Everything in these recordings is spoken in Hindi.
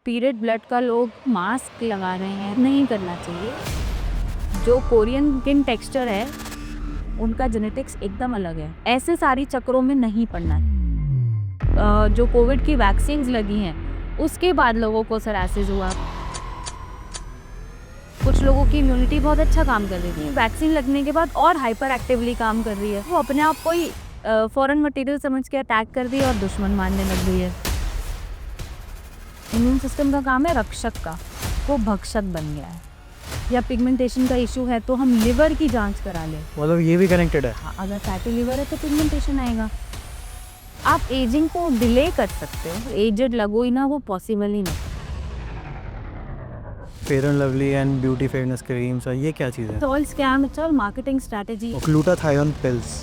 पीरियड ब्लड का लोग मास्क लगा रहे हैं, नहीं करना चाहिए। जो कोरियन स्किन टेक्सचर है उनका जेनेटिक्स एकदम अलग है, ऐसे सारी चक्रों में नहीं पड़ना। जो कोविड की वैक्सीन लगी हैं उसके बाद लोगों को सोरायसिस हुआ। कुछ लोगों की इम्यूनिटी बहुत अच्छा काम कर रही थी, वैक्सीन लगने के बाद और हाइपर एक्टिवली काम कर रही है। वो अपने आप को ही फॉरेन मटेरियल समझ के अटैक कर दी और दुश्मन मानने लग गई है। इम्यून सिस्टम का काम है रक्षक का, वो भक्षक बन गया है। या पिगमेंटेशन का इशू है तो हम लिवर की जांच करा लें। मतलब ये भी कनेक्टेड है। हाँ, अगर फैटी लिवर है तो पिगमेंटेशन आएगा। आप एजिंग को डिले कर सकते हो, एजेड लगो ही ना, वो पॉसिबल ही नहीं। Fair and lovely and beauty fairness creams, ये क्या चीज़ है? All scam, it's all marketing strategy. Glutathione pills.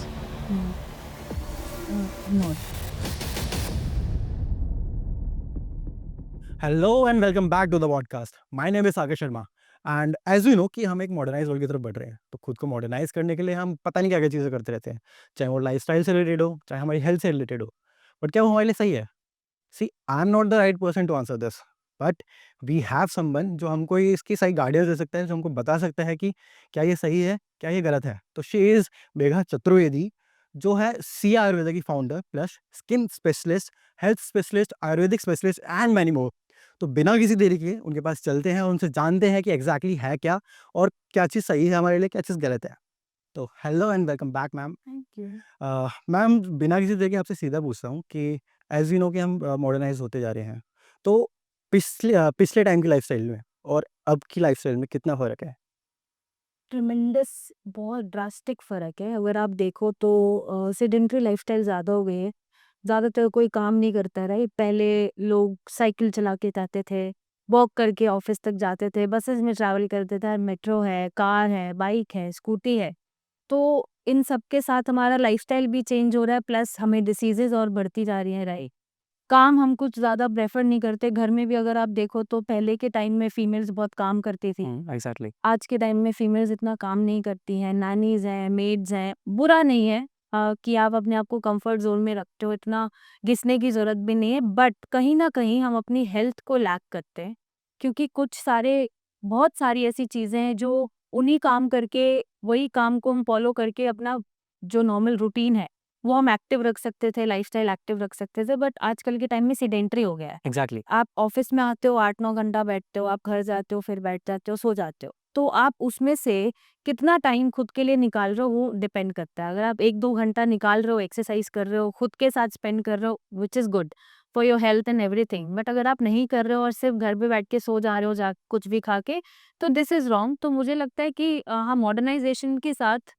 No. Hello and welcome back to the podcast. My name is Sagar Sharma and as you know कि हम एक मॉडर्नाइज वर्ल्ड की तरफ बढ़ रहे हैं, तो खुद को मॉडर्नाइज करने के लिए हम पता नहीं क्या क्या चीज़ें करते रहते हैं, चाहे वो लाइफस्टाइल से रिलेटेड हो, चाहे हमारी हेल्थ से रिलेटेड हो। बट क्या वो हमारे लिए सही है? See, I am not the right person to answer this, but we have someone जो हमको ये इसकी सही गाइडेंस दे सकता है, जो हमको बता सकता है कि क्या ये सही है, क्या ये गलत है। तो शी इज़ मेघा चतुर्वेदी, जो है सी आयुर्वेदा की founder plus skin specialist, health specialist, Ayurvedic specialist and many more. तो बिना किसी देरी के उनके पास चलते हैं और उनसे जानते हैं कि एग्जैक्टली है क्या और क्या चीज़ सही है हमारे लिए, क्या चीज़ गलत है। तो hello and welcome back ma'am. Thank you. Ma'am, बिना किसी देरी के आपसे सीधा पूछता हूँ कि एज़ यू नो कि हम मॉडर्नाइज़ होते जा रहे हैं, तो पिछले टाइम की लाइफ़स्टाइल में और अब की लाइफ़स्टाइल में कितना फ़र्क है? ट्रिमेंडस, बहुत ड्रास्टिक फ़र्क है। अगर आप देखो तो सेडेंटरी लाइफ़स्टाइल ज़्यादा हो गई है। ज़्यादातर कोई काम नहीं करता है, राइट? पहले लोग साइकिल चला के जाते थे, वॉक करके ऑफ़िस तक जाते थे, बसेज़ में ट्रैवल करते थे। मेट्रो है, कार है, बाइक है, स्कूटी है। तो इन सब के साथ हमारा लाइफ़स्टाइल भी चेंज हो रहा है, प्लस हमें डिसीज़ेज़ और बढ़ती जा रही हैं, राइट? काम हम कुछ ज़्यादा प्रेफ़र नहीं करते। घर में भी अगर आप देखो तो पहले के टाइम में फीमेल्स बहुत काम करती थी। एग्ज़ैक्टली। आज के टाइम में फीमेल्स इतना काम नहीं करती हैं, नैनीज़ हैं, मेड्स हैं। बुरा नहीं है कि आप अपने आप को कंफर्ट ज़ोन में रखते हो, इतना घिसने की ज़रूरत भी नहीं है। बट कहीं न कहीं हम अपनी हेल्थ को लैक करते हैं, क्योंकि बहुत सारी ऐसी चीज़ें हैं जो उन्हीं काम करके, वही काम को हम फ़ॉलो करके अपना जो नॉर्मल रूटीन है, वो हम एक्टिव रख सकते थे, लाइफ़स्टाइल एक्टिव रख सकते थे। बट आजकल के टाइम में सेडेंटरी हो गया है। एग्ज़ैक्टली। आप ऑफ़िस में आते हो, 8-9 घंटा बैठते हो, आप घर जाते हो, फिर बैठ जाते हो, सो जाते हो। तो आप उसमें से कितना टाइम खुद के लिए निकाल रहे हो, वो डिपेंड करता है। अगर आप 1-2 घंटा निकाल रहे हो, एक्सरसाइज़ कर रहे हो, खुद के साथ स्पेंड कर रहे हो, which is good for your health and everything. But अगर आप नहीं कर रहे हो और सिर्फ़ घर पे बैठ के सो जा रहे हो, कुछ भी खा के, तो दिस इज़ रॉन्ग। तो मुझे लगता है कि हम मॉडर्नाइज़ेशन के साथ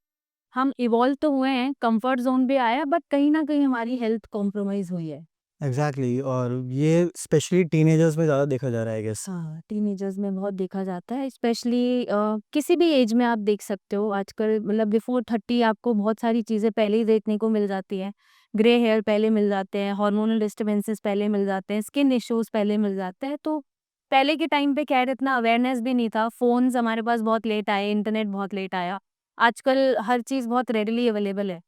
हम इवॉल्व तो हुए हैं, कम्फर्ट ज़ोन भी आया, बट कहीं न कहीं हमारी हेल्थ कॉम्प्रोमाइज़ हुई है। एग्ज़ैक्टली, और ये स्पेशली टीनेजर्स में ज़्यादा देखा जा रहा है आई गेस। हाँ, टीनेजर्स में बहुत देखा जाता है, स्पेशली किसी भी एज में आप देख सकते हो आजकल। मतलब बिफोर 30 आपको बहुत सारी चीज़ें पहले ही देखने को मिल जाती हैं। ग्रे हेयर पहले मिल जाते हैं, हार्मोनल डिस्टर्बेंसेस पहले मिल जाते हैं, स्किन इश्यूज़ पहले मिल जाते हैं। तो पहले के टाइम पे खैर इतना अवेयरनेस भी नहीं था, फ़ोन्स हमारे पास बहुत लेट आए, इंटरनेट बहुत लेट आया। आजकल हर चीज़ बहुत रेडीली अवेलेबल है।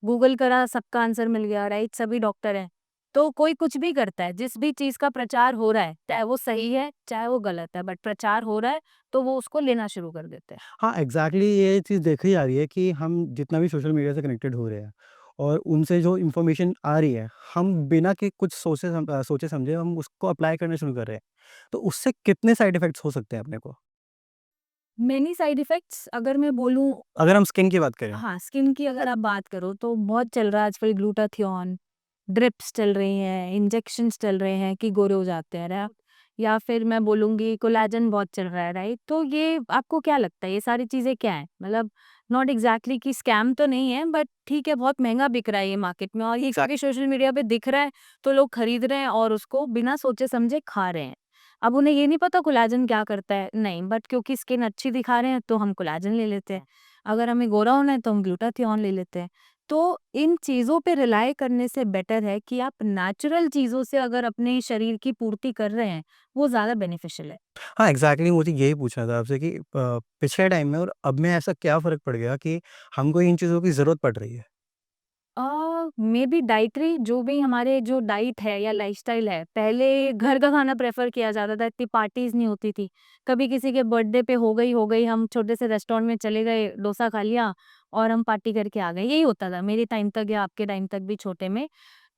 गूगल करा, सबका आंसर मिल गया, राइट? सभी डॉक्टर हैं। तो कोई कुछ भी करता है, जिस भी चीज़ का प्रचार हो रहा है, चाहे वो सही है, चाहे वो गलत है, बट प्रचार हो रहा है, तो वो उसको लेना शुरू कर देते हैं। हाँ, एग्ज़ैक्टली, ये चीज़ देखी जा रही है कि हम जितना भी सोशल मीडिया से कनेक्टेड हो रहे हैं और उनसे जो इन्फॉर्मेशन आ रही है, हम बिना के कुछ सोचे समझे हम उसको अप्लाई करना शुरू कर रहे हैं। तो उससे कितने साइड इफ़ेक्ट्स हो सकते हैं अपने को? मेनी साइड इफ़ेक्ट्स अगर मैं बोलूँ, अगर हम स्किन की बात करें। हाँ, स्किन की अगर आप बात करो तो बहुत चल रहा है आजकल ग्लूटाथियोन, ड्रिप्स चल रही हैं, इंजेक्शंस चल रहे हैं कि गोरे हो जाते हैं, राइट? या फिर मैं बोलूँगी कोलेजन बहुत चल रहा है, राइट? तो ये आपको क्या लगता है ये सारी चीज़ें क्या हैं? मतलब नॉट एग्ज़ैक्टली कि स्कैम तो नहीं है, बट ठीक है, बहुत महँगा बिक रहा है ये मार्केट में, और ये क्योंकि सोशल मीडिया पे दिख रहा है तो लोग खरीद रहे हैं और उसको बिना सोचे समझे खा रहे हैं। अब उन्हें ये नहीं पता कोलेजन क्या करता है, नहीं, बट क्योंकि स्किन अच्छी दिखा रहे हैं तो हम कोलेजन ले लेते हैं। अगर हमें गोरा होना है तो हम ग्लूटाथियोन ले लेते हैं। तो इन चीज़ों पे रिलाय करने से बेटर है कि आप नेचुरल चीज़ों से अगर अपने शरीर की पूर्ति कर रहे हैं, वो ज़्यादा बेनिफिशियल है। हाँ, एग्ज़ैक्टली, मुझे यही पूछना था आपसे कि पिछले टाइम में और अब में ऐसा क्या फ़र्क पड़ गया कि हमको इन चीज़ों की ज़रूरत पड़ रही है? मे बी डाइटरी जो भी हमारे जो डाइट है या लाइफस्टाइल है, पहले घर का खाना प्रेफर किया जाता था, इतनी पार्टीज नहीं होती थी। कभी किसी के बर्थडे पे हो गई, हम छोटे से रेस्टोरेंट में चले गए, डोसा खा लिया और हम पार्टी करके आ गए, यही होता था मेरे टाइम तक या आपके टाइम तक भी छोटे में।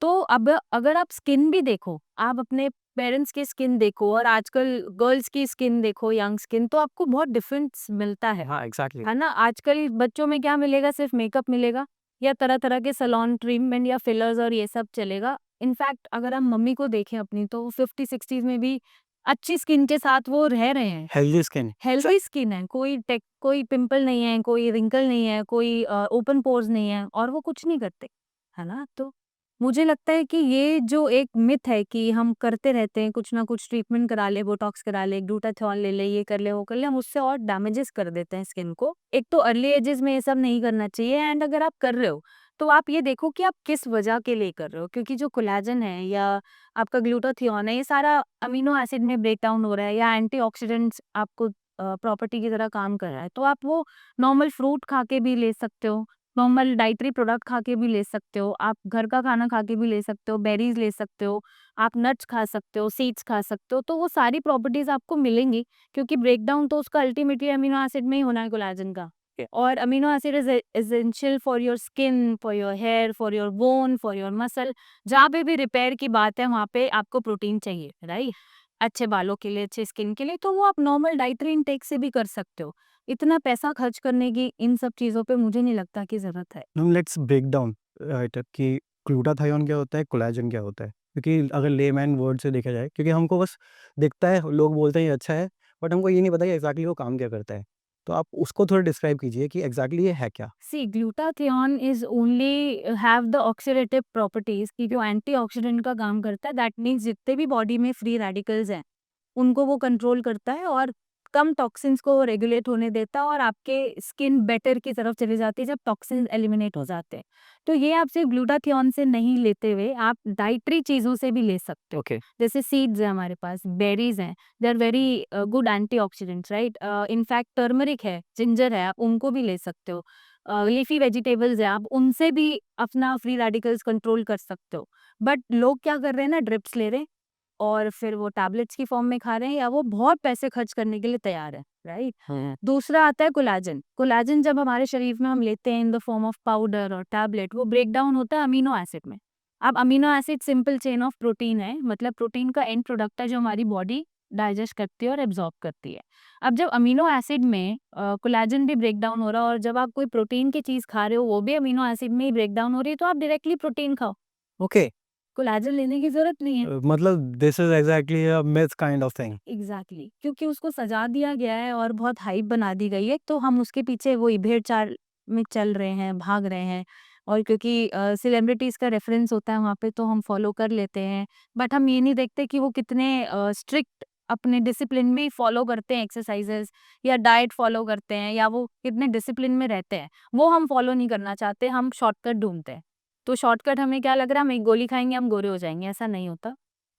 तो अब अगर आप स्किन भी देखो, आप अपने पेरेंट्स की स्किन देखो और आजकल गर्ल्स की स्किन देखो, यंग स्किन, तो आपको बहुत डिफरेंस मिलता हाँ, एग्ज़ैक्टली। है ना? आजकल बच्चों में क्या मिलेगा, सिर्फ मेकअप मिलेगा या तरह-तरह के सैलून ट्रीटमेंट या फिलर्स और ये सब चलेगा। इनफैक्ट अगर हम मम्मी को देखें अपनी, तो 50-60s में भी अच्छी स्किन के साथ वो रह रहे हैं। Healthy skin. हेल्दी स्किन है, कोई पिंपल नहीं है, कोई रिंकल नहीं है, कोई ओपन पोर्स नहीं है और वो कुछ नहीं करते, है ना? तो मुझे लगता है कि ये जो एक मिथ है कि हम करते रहते हैं, कुछ ना कुछ ट्रीटमेंट करा ले, बोटॉक्स करा ले, ग्लूटाथियोन ले ले, ये कर ले, वो कर ले, हम उससे और डैमेजेस कर देते हैं स्किन को। एक तो अर्ली एजेस में ये सब नहीं करना चाहिए, एंड अगर आप कर रहे हो, तो आप ये देखो कि आप किस वजह के लिए कर रहे हो, क्योंकि जो कोलेजन है या आपका ग्लूटाथियोन है, ये सारा अमीनो एसिड में ब्रेक डाउन हो रहा है या एंटीऑक्सीडेंट्स आपको प्रॉपर्टी की तरह काम कर रहा है। तो आप वो नॉर्मल फ्रूट खा के भी ले सकते हो, नॉर्मल डाइटरी प्रोडक्ट खा के भी ले सकते हो, आप घर का खाना खा के भी ले सकते हो, बेरीज ले सकते हो, आप नट्स खा सकते हो, सीड्स खा सकते हो, तो वो सारी प्रॉपर्टीज़ आपको मिलेंगी, क्योंकि ब्रेकडाउन तो उसका अल्टीमेटली अमीनो एसिड में ही होना है, कोलेजन का। और amino acid is essential for your skin, for your hair, for your bone, for your muscle. जहाँ पे भी रिपेयर की बात है, वहाँ पे आपको प्रोटीन चाहिए, राइट? अच्छे बालों के लिए, अच्छे स्किन के लिए, तो वो आप नॉर्मल डाइटरी इनटेक से भी कर सकते हो। इतना पैसा खर्च करने की इन सब चीज़ों पे मुझे नहीं लगता कि ज़रूरत है। लेट्स ब्रेक डाउन राइट कि ग्लूटाथायोन क्या होता है, कोलेजन क्या होता है? क्योंकि अगर लेमैन वर्ड से देखा जाए, क्योंकि हमको बस दिखता है, लोग बोलते हैं ये अच्छा है, बट हमको ये नहीं पता कि एग्ज़ैक्टली वो काम क्या करता है। तो आप उसको थोड़ा डिस्क्राइब कीजिए कि एग्ज़ैक्टली ये है क्या? See glutathione is only have the oxidative properties की जो एंटीऑक्सीडेंट का काम करता है, दैट मीन्स जितने भी बॉडी में फ्री रेडिकल्स हैं उनको वो कंट्रोल करता है और कम टॉक्सिन्स को रेगुलेट होने देता है और आपके स्किन बेटर की तरफ चली जाती है जब टॉक्सिन्स एलिमिनेट हो जाते हैं। तो ये आप सिर्फ ग्लूटाथियोन से नहीं लेते हुए आप डाइटरी चीज़ों से भी ले सकते हो। ओके। जैसे सीड्स है हमारे पास, बेरीज हैं, they are very good antioxidants, right? In fact turmeric है, जिंजर है, आप उनको भी ले सकते हो। लीफी वेजिटेबल्स है, आप उनसे भी अपना फ्री रेडिकल्स कंट्रोल कर सकते हो। बट लोग क्या कर रहे हैं ना, ड्रिप्स ले रहे हैं और फिर वो टैबलेट्स की फॉर्म में खा रहे हैं या वो बहुत पैसे खर्च करने के लिए तैयार है, राइट? दूसरा आता है कोलेजन। कोलेजन जब हमारे शरीर में हम लेते हैं in the form of powder और टैबलेट, वो ब्रेक डाउन होता है अमीनो एसिड में। अब amino acid simple chain of protein है, मतलब प्रोटीन का एंड प्रोडक्ट है जो हमारी बॉडी डाइजेस्ट करती है और एब्जॉर्ब करती है। अब जब अमीनो एसिड में कोलेजन भी ब्रेक डाउन हो रहा है और जब आप कोई प्रोटीन की चीज़ खा रहे हो, वो भी अमीनो एसिड में ही ब्रेक डाउन हो रही है, तो आप डायरेक्टली प्रोटीन खाओ, ओके। कोलेजन लेने की ज़रूरत नहीं है। मतलब this is exactly a myth kind of thing. Exactly क्योंकि उसको सजा दिया गया है और बहुत हाइप बना दी गई है, तो हम उसके पीछे वही भेड़-चाल में चल रहे हैं, भाग रहे हैं और क्योंकि सेलिब्रिटीज़ का रेफरेंस होता है वहाँ पे, तो हम फॉलो कर लेते हैं। बट हम ये नहीं देखते कि वो कितने स्ट्रिक्ट अपने डिसिप्लिन में फॉलो करते हैं एक्सरसाइजेज़ या डाइट फॉलो करते हैं या वो कितने डिसिप्लिन में रहते हैं। वो हम फॉलो नहीं करना चाहते, हम शॉर्टकट ढूँढते हैं। तो शॉर्टकट हमें क्या लग रहा है, हम एक गोली खाएँगे, हम गोरे हो जाएँगे, ऐसा नहीं होता।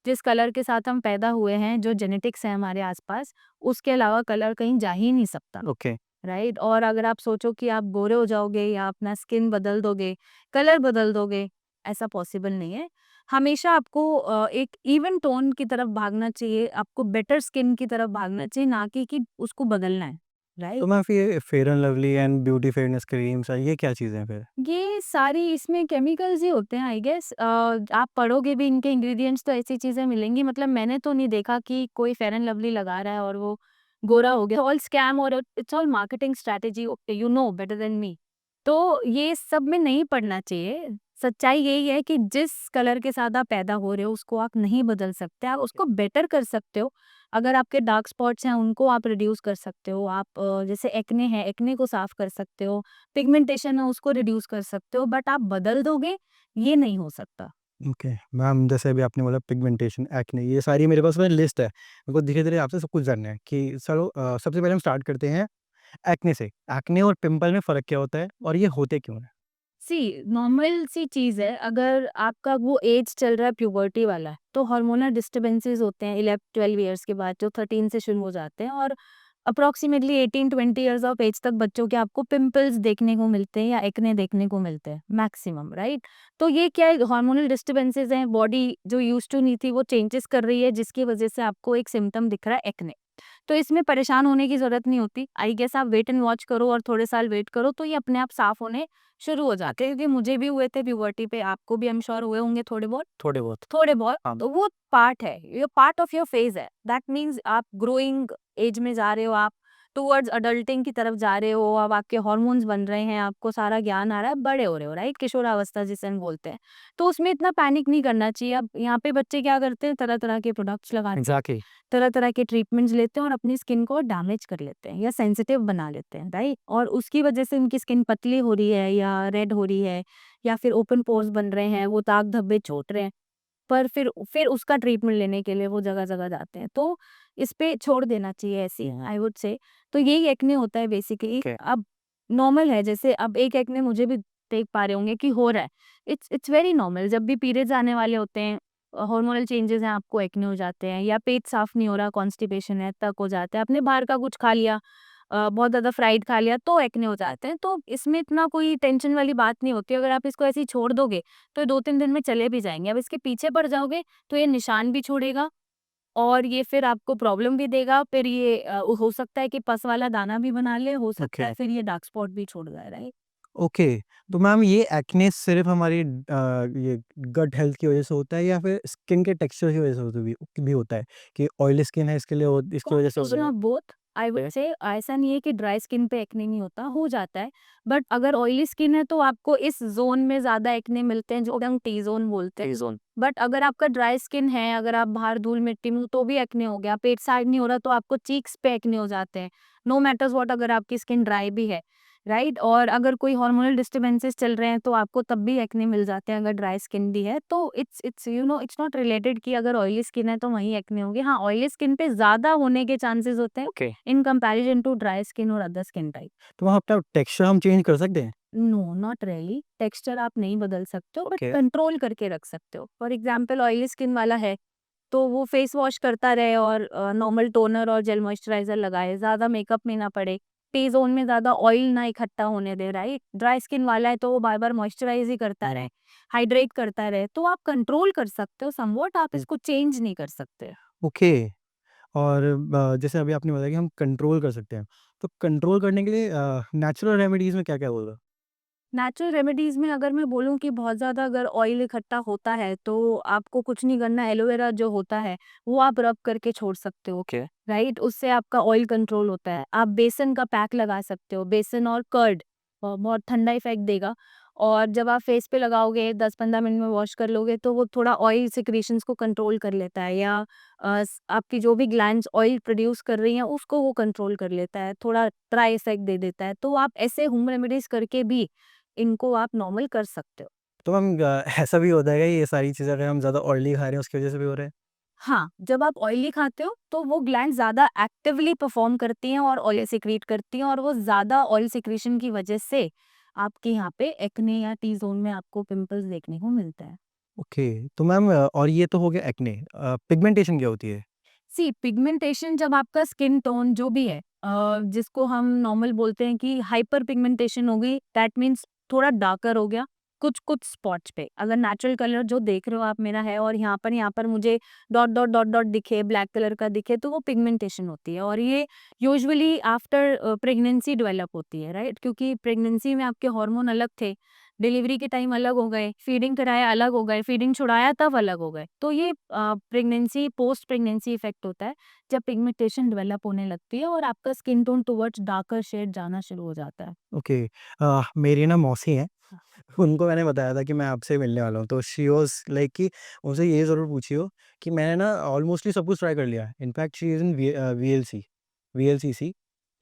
जिस कलर के साथ हम पैदा हुए हैं, जो जेनेटिक्स है हमारे आसपास, उसके अलावा कलर कहीं जा ही नहीं सकता, ओके। राइट? और अगर आप सोचो कि आप गोरे हो जाओगे या अपना स्किन बदल दोगे, कलर बदल दोगे, ऐसा पॉसिबल नहीं है। हमेशा आपको एक इवन टोन की तरफ भागना चाहिए, आपको बेटर स्किन की तरफ भागना चाहिए, ना कि उसको बदलना है, तो राइट? मैम फिर ये fair and lovely and beauty fairness creams ये क्या चीज़ें हैं फिर? ये सारी इसमें केमिकल्स ही होते हैं आई गेस। आप पढ़ोगे भी इनके इंग्रेडिएंट्स तो ऐसी चीज़ें मिलेंगी, मतलब मैंने तो नहीं देखा कि कोई फेयर एंड लवली लगा रहा है और वो गोरा हो गया। ऑल स्कैम और it's all marketing strategy, you know better than me. तो ये सब में नहीं पड़ना चाहिए। सच्चाई यही है कि जिस कलर के साथ आप पैदा हो रहे हो उसको आप नहीं बदल सकते, आप उसको बेटर कर सकते हो। अगर आपके डार्क स्पॉट्स हैं उनको आप रिड्यूस कर सकते हो, आप जैसे एक्ने है, एक्ने को साफ कर सकते हो, पिगमेंटेशन है उसको रिड्यूस कर सकते हो, बट आप बदल दोगे, ये नहीं हो सकता। ओके। मैम जैसे अभी आपने बोला पिगमेंटेशन, एक्ने ये सारी मेरे पास में लिस्ट है। मेरे को धीरे-धीरे आपसे सब कुछ जानना है कि चलो सबसे पहले हम स्टार्ट करते हैं एक्ने से। एक्ने और पिंपल में फ़र्क क्या होता है और ये होते क्यों हैं? सी नॉर्मल सी चीज़ है, अगर आपका वो एज चल रहा है प्यूबर्टी वाला, तो हार्मोनल डिस्टर्बेंसेस होते हैं 11-12 ईयर्स के बाद, जो 13 से शुरू हो जाते हैं और अप्रॉक्सीमेटली 18-20 ईयर्स ऑफ एज तक बच्चों के आपको पिंपल्स देखने को मिलते हैं या एक्ने देखने को मिलते हैं मैक्सिमम, राइट? तो ये क्या है, हार्मोनल डिस्टर्बेंसेस हैं, बॉडी जो यूज्ड टू नहीं थी वो चेंजेस कर रही है, जिसकी वजह से आपको एक सिम्पटम दिख रहा है एक्ने। तो इसमें परेशान होने की ज़रूरत नहीं होती। आई गेस आप वेट एंड वॉच करो और थोड़े साल वेट करो तो ये अपने आप साफ होने शुरू हो जाते हैं, क्योंकि मुझे भी हुए थे प्यूबर्टी पे, आपको भी आई एम श्योर हुए होंगे थोड़े बहुत। थोड़े बहुत। थोड़े बहुत, हाँ। तो वो पार्ट है, ये पार्ट ऑफ योर फेज है। दैट मीन्स आप ग्रोइंग एज में जा रहे हो, आप टुवर्ड्स अडल्टिंग की तरफ जा रहे हो, अब आपके हार्मोन्स बन रहे हैं, आपको सारा ज्ञान आ रहा है, बड़े हो रहे हो, राइट? किशोरावस्था जिसे हम बोलते हैं। तो उसमें इतना पैनिक नहीं करना चाहिए। अब यहाँ पे बच्चे क्या करते हैं, तरह-तरह के प्रोडक्ट्स लगाते हैं, एग्जैक्टली। तरह-तरह के ट्रीटमेंट्स लेते हैं और अपनी स्किन को डैमेज कर लेते हैं या सेंसिटिव बना लेते हैं, राइट? और उसकी वजह से उनकी स्किन पतली हो रही है या रेड हो रही है या फिर ओपन पोर्स बन रहे हैं, वो दाग धब्बे छूट रहे हैं। पर फिर उसका ट्रीटमेंट लेने के लिए वो जगह-जगह जाते हैं। तो इस पे छोड़ देना चाहिए ऐसी आई वुड से। तो यही एक्ने होता है बेसिकली। ओके। अब नॉर्मल है, जैसे अब एक एक्ने मुझे भी देख पा रहे होंगे कि हो रहा है। इट्स वेरी नॉर्मल, जब भी पीरियड्स आने वाले होते हैं, हार्मोनल चेंजेस हैं, आपको एक्ने हो जाते हैं या पेट साफ नहीं हो रहा, कॉन्स्टिपेशन है, तक हो जाता है। आपने बाहर का कुछ खा लिया, बहुत ज़्यादा फ्राइड खा लिया तो एक्ने हो जाते हैं। तो इसमें इतना कोई टेंशन वाली बात नहीं होती। अगर आप इसको ऐसे ही छोड़ दोगे तो 2-3 दिन में चले भी जाएँगे। अब इसके पीछे पड़ जाओगे तो ये निशान भी छोड़ेगा और ये फिर आपको प्रॉब्लम भी देगा। फिर ये हो सकता है कि पस वाला दाना भी बना ले, हो सकता ओके। है फिर ये डार्क स्पॉट भी छोड़ जाए, राइट? ओके। तो मैम ये एक्ने सिर्फ हमारी ये गट हेल्थ की वजह से होता है या फिर स्किन के टेक्सचर की वजह से भी होता है कि ऑयली स्किन है इसके लिए इसकी वजह से हो कॉम्बिनेशन रहा है? Of both I would say. ऐसा नहीं है कि ड्राई स्किन पे एक्ने नहीं होता, हो जाता है। बट अगर ऑयली स्किन है तो आपको इस जोन में ज्यादा एक्ने मिलते हैं, जो हम टी जोन बोलते हैं। T zone. बट अगर आपका ड्राई स्किन है, अगर आप बाहर धूल मिट्टी में हो, तो भी एक्ने हो गया, पेट साइड नहीं हो रहा तो आपको चीक्स पे एक्ने हो जाते हैं। नो मैटर्स व्हाट, अगर आपकी स्किन ड्राई भी है, राइट? और अगर कोई हार्मोनल डिस्टर्बेंसेस चल रहे हैं तो आपको तब भी एक्ने मिल जाते हैं, अगर ड्राई स्किन भी है। तो इट्स इट्स नॉट रिलेटेड कि अगर ऑयली स्किन है तो वहीं एक्ने होंगे। हाँ, ऑयली स्किन पे ज्यादा होने के चांसेस होते हैं okay. In comparison to dry skin और अदर स्किन टाइप। तो वहाँ अपना टेक्सचर हम चेंज कर सकते हैं? No, not really. टेक्सचर आप नहीं बदल सकते हो, बट ओके। कंट्रोल करके रख सकते हो। फॉर एग्जाम्पल, ऑयली स्किन वाला है तो वो फेस वॉश करता रहे और नॉर्मल टोनर और जेल मॉइस्चराइजर लगाए, ज़्यादा मेकअप में ना पड़े, टी ज़ोन में ज़्यादा ऑयल ना इकट्ठा होने दे, राइट? ड्राई स्किन वाला है तो वो बार-बार मॉइस्चराइज़ ही करता रहे, हाइड्रेट करता रहे, तो आप कंट्रोल कर सकते हो समव्हाट, आप इसको चेंज नहीं कर सकते। ओके। और जैसे अभी आपने बताया कि हम कंट्रोल कर सकते हैं। तो कंट्रोल करने के लिए नेचुरल रेमेडीज़ में क्या-क्या होगा? नेचुरल रेमेडीज़ में अगर मैं बोलूँ कि बहुत ज़्यादा अगर ऑयल इकट्ठा होता है, तो आपको कुछ नहीं करना, एलोवेरा जो होता है, वो आप रब करके छोड़ सकते हो, ओके। राइट? उससे आपका ऑयल कंट्रोल होता है। आप बेसन का पैक लगा सकते हो, बेसन और कर्ड, बहुत ठंडा इफ़ेक्ट देगा। और जब आप फेस पे लगाओगे, 10-15 मिनट में वॉश कर लोगे, तो वो थोड़ा ऑयल सिक्रीशंस को कंट्रोल कर लेता है, या आपकी जो भी ग्लैंड्स ऑयल प्रोड्यूस कर रही हैं, उसको वो कंट्रोल कर लेता है, थोड़ा ड्राई इफ़ेक्ट दे देता है। तो आप ऐसे होम रेमेडीज़ करके भी इनको आप नॉर्मल कर सकते हो। तो मैम ऐसा भी होता है क्या ये सारी चीज़ें अगर हम ज़्यादा ऑयली खा रहे हैं उसकी वज़ह से भी हो रहा है? हाँ, जब आप ऑयली खाते हो तो वो ग्लैंड ज़्यादा एक्टिवली परफॉर्म करती हैं और ऑयल सिक्रीट करती हैं, और वो ज़्यादा ऑयल सिक्रीशन की वजह से आपके यहाँ पे एक्ने या टी ज़ोन में आपको पिंपल्स देखने को मिलता है। ओके। तो मैम और ये तो हो गया एक्ने। पिगमेंटेशन क्या होती है? सी पिगमेंटेशन, जब आपका स्किन टोन जो भी है, जिसको हम नॉर्मल बोलते हैं कि हाइपर पिगमेंटेशन हो गई, दैट मीन्स थोड़ा डार्कर हो गया कुछ कुछ स्पॉट्स पे। अगर नेचुरल कलर जो देख रहे हो आप मेरा है और यहाँ पर मुझे डॉट डॉट डॉट डॉट दिखे, ब्लैक कलर का दिखे, तो वो पिगमेंटेशन होती है। और ये यूजुअली आफ्टर प्रेगनेंसी डेवलप होती है, राइट? क्योंकि प्रेगनेंसी में आपके हार्मोन अलग थे, डिलीवरी के टाइम अलग हो गए, फीडिंग कराया अलग हो गए, फीडिंग छुड़ाया तब अलग हो गए। तो ये प्रेगनेंसी, पोस्ट प्रेगनेंसी इफेक्ट होता है, जब पिगमेंटेशन डेवलप होने लगती है और आपका skin tone towards darker shade जाना शुरू हो जाता है। ओके। मेरी ना मौसी हैं, उनको मैंने बताया था कि मैं आपसे मिलने वाला हूँ, तो शी वाज़ लाइक कि उनसे ये ज़रूर पूछियो कि मैंने ना ऑलमोस्टली सब कुछ ट्राई कर लिया है। In fact she is in VLC VLCC.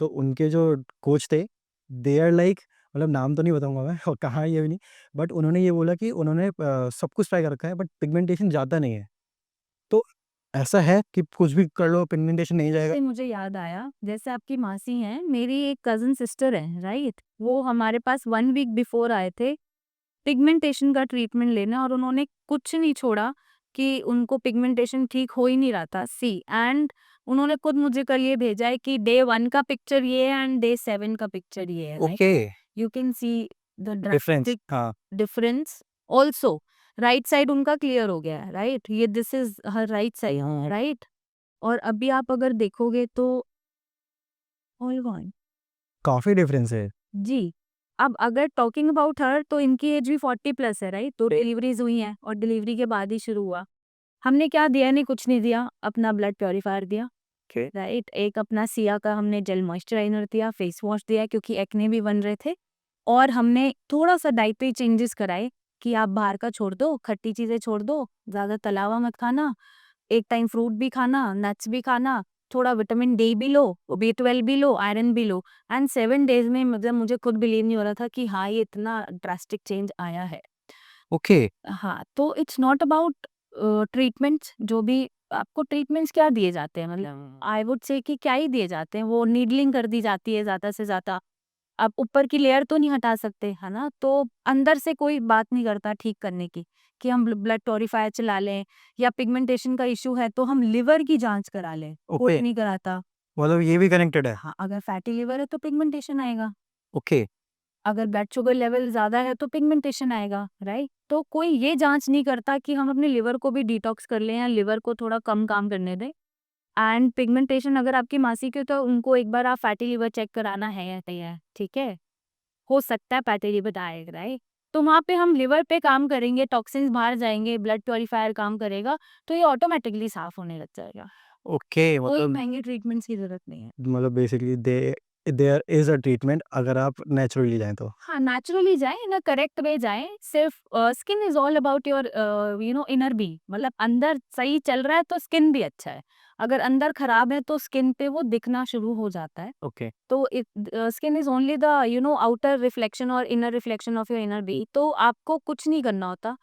तो उनके जो कोच थे, दे आर लाइक, मतलब नाम तो नहीं बताऊँगा मैं और कहाँ है ये भी नहीं, बट उन्होंने ये बोला कि उन्होंने सब कुछ ट्राई कर रखा है बट पिगमेंटेशन जाता नहीं है। तो ऐसा है कि कुछ भी कर लो पिगमेंटेशन नहीं जाएगा? इससे मुझे याद आया, जैसे आपकी मासी हैं, मेरी एक कज़न सिस्टर है, राइट? वो हमारे पास 1 वीक बिफोर आए थे पिगमेंटेशन का ट्रीटमेंट लेना, और उन्होंने कुछ नहीं छोड़ा, कि उनको पिगमेंटेशन ठीक हो ही नहीं रहा था। सी एंड उन्होंने खुद मुझे कल ये भेजा है कि डे 1 का पिक्चर ये है एंड डे 7 का पिक्चर ये है, right? Okay, you can see the difference, drastic हाँ, डिफरेंस ऑल्सो। राइट साइड उनका क्लियर हो गया है, राइट? ये this is her right side, right? और अभी आप अगर देखोगे तो ऑल गॉन। काफ़ी डिफरेंस है। जी। अब अगर टॉकिंग अबाउट हर, तो इनकी एज भी 40 प्लस है, राइट? तो डिलीवरीज हुई हैं और डिलीवरी के बाद ही शुरू हुआ। हमने क्या दिया? नहीं, कुछ नहीं दिया, अपना ब्लड प्योरीफायर दिया, ओके, राइट? एक अपना सिया का हमने जेल मॉइस्चराइजर दिया, फेस वॉश दिया क्योंकि एक्ने भी बन रहे थे, और हमने थोड़ा सा डाइटरी चेंजेस कराए कि आप बाहर का छोड़ दो, खट्टी चीजें छोड़ दो, ज्यादा तला हुआ मत खाना, एक टाइम फ्रूट भी खाना, नट्स भी खाना, थोड़ा विटामिन डी भी लो, B12 भी लो, आयरन भी लो। एंड 7 डेज में मतलब मुझे खुद बिलीव नहीं हो रहा था कि हाँ, ये इतना ड्रास्टिक चेंज आया है। ओके, हाँ, तो इट्स नॉट अबाउट ट्रीटमेंट्स। जो भी आपको ट्रीटमेंट्स क्या दिए जाते हैं, मतलब आई वुड से कि क्या ही दिए जाते हैं, वो नीडलिंग कर दी जाती है ज़्यादा से ज़्यादा। आप ऊपर की लेयर तो नहीं हटा सकते, है ना? तो अंदर से कोई बात नहीं करता ठीक करने की, कि हम ब्लड प्यूरीफायर चला लें, या पिगमेंटेशन का इश्यू है तो हम लिवर की जांच करा लें, कोई ओके, नहीं कराता। मतलब ये भी कनेक्टेड है। हाँ, अगर फैटी लिवर है तो पिगमेंटेशन आएगा। ओके, अगर ब्लड शुगर लेवल ज़्यादा है तो पिगमेंटेशन आएगा, राइट? तो कोई ये जांच नहीं करता कि हम अपने लिवर को भी डिटॉक्स कर लें या लिवर को थोड़ा कम काम करने दें। एंड पिगमेंटेशन अगर आपकी मासी की हो तो उनको एक बार आप फैटी लिवर चेक कराना है या नहीं है, ठीक है? हो सकता है फैटी लिवर आए, राइट? तो वहाँ पे हम लिवर पे काम करेंगे, टॉक्सिन्स बाहर जाएँगे, ब्लड प्यूरीफायर काम करेगा, तो ये ऑटोमैटिकली साफ होने लग जाएगा। ओके, कोई मतलब महँगे ट्रीटमेंट्स की ज़रूरत नहीं है। Basically there is a treatment अगर आप नेचुरली जाएँ तो। हाँ, नेचुरली जाएँ, इन अ करेक्ट वे जाएँ, सिर्फ skin is all about your inner being, मतलब अंदर सही चल रहा है तो स्किन भी अच्छा है। अगर अंदर खराब है तो स्किन पे वो दिखना शुरू हो जाता है। ओके, तो skin is only the outer reflection और inner reflection of your inner being. तो आपको कुछ नहीं करना होता।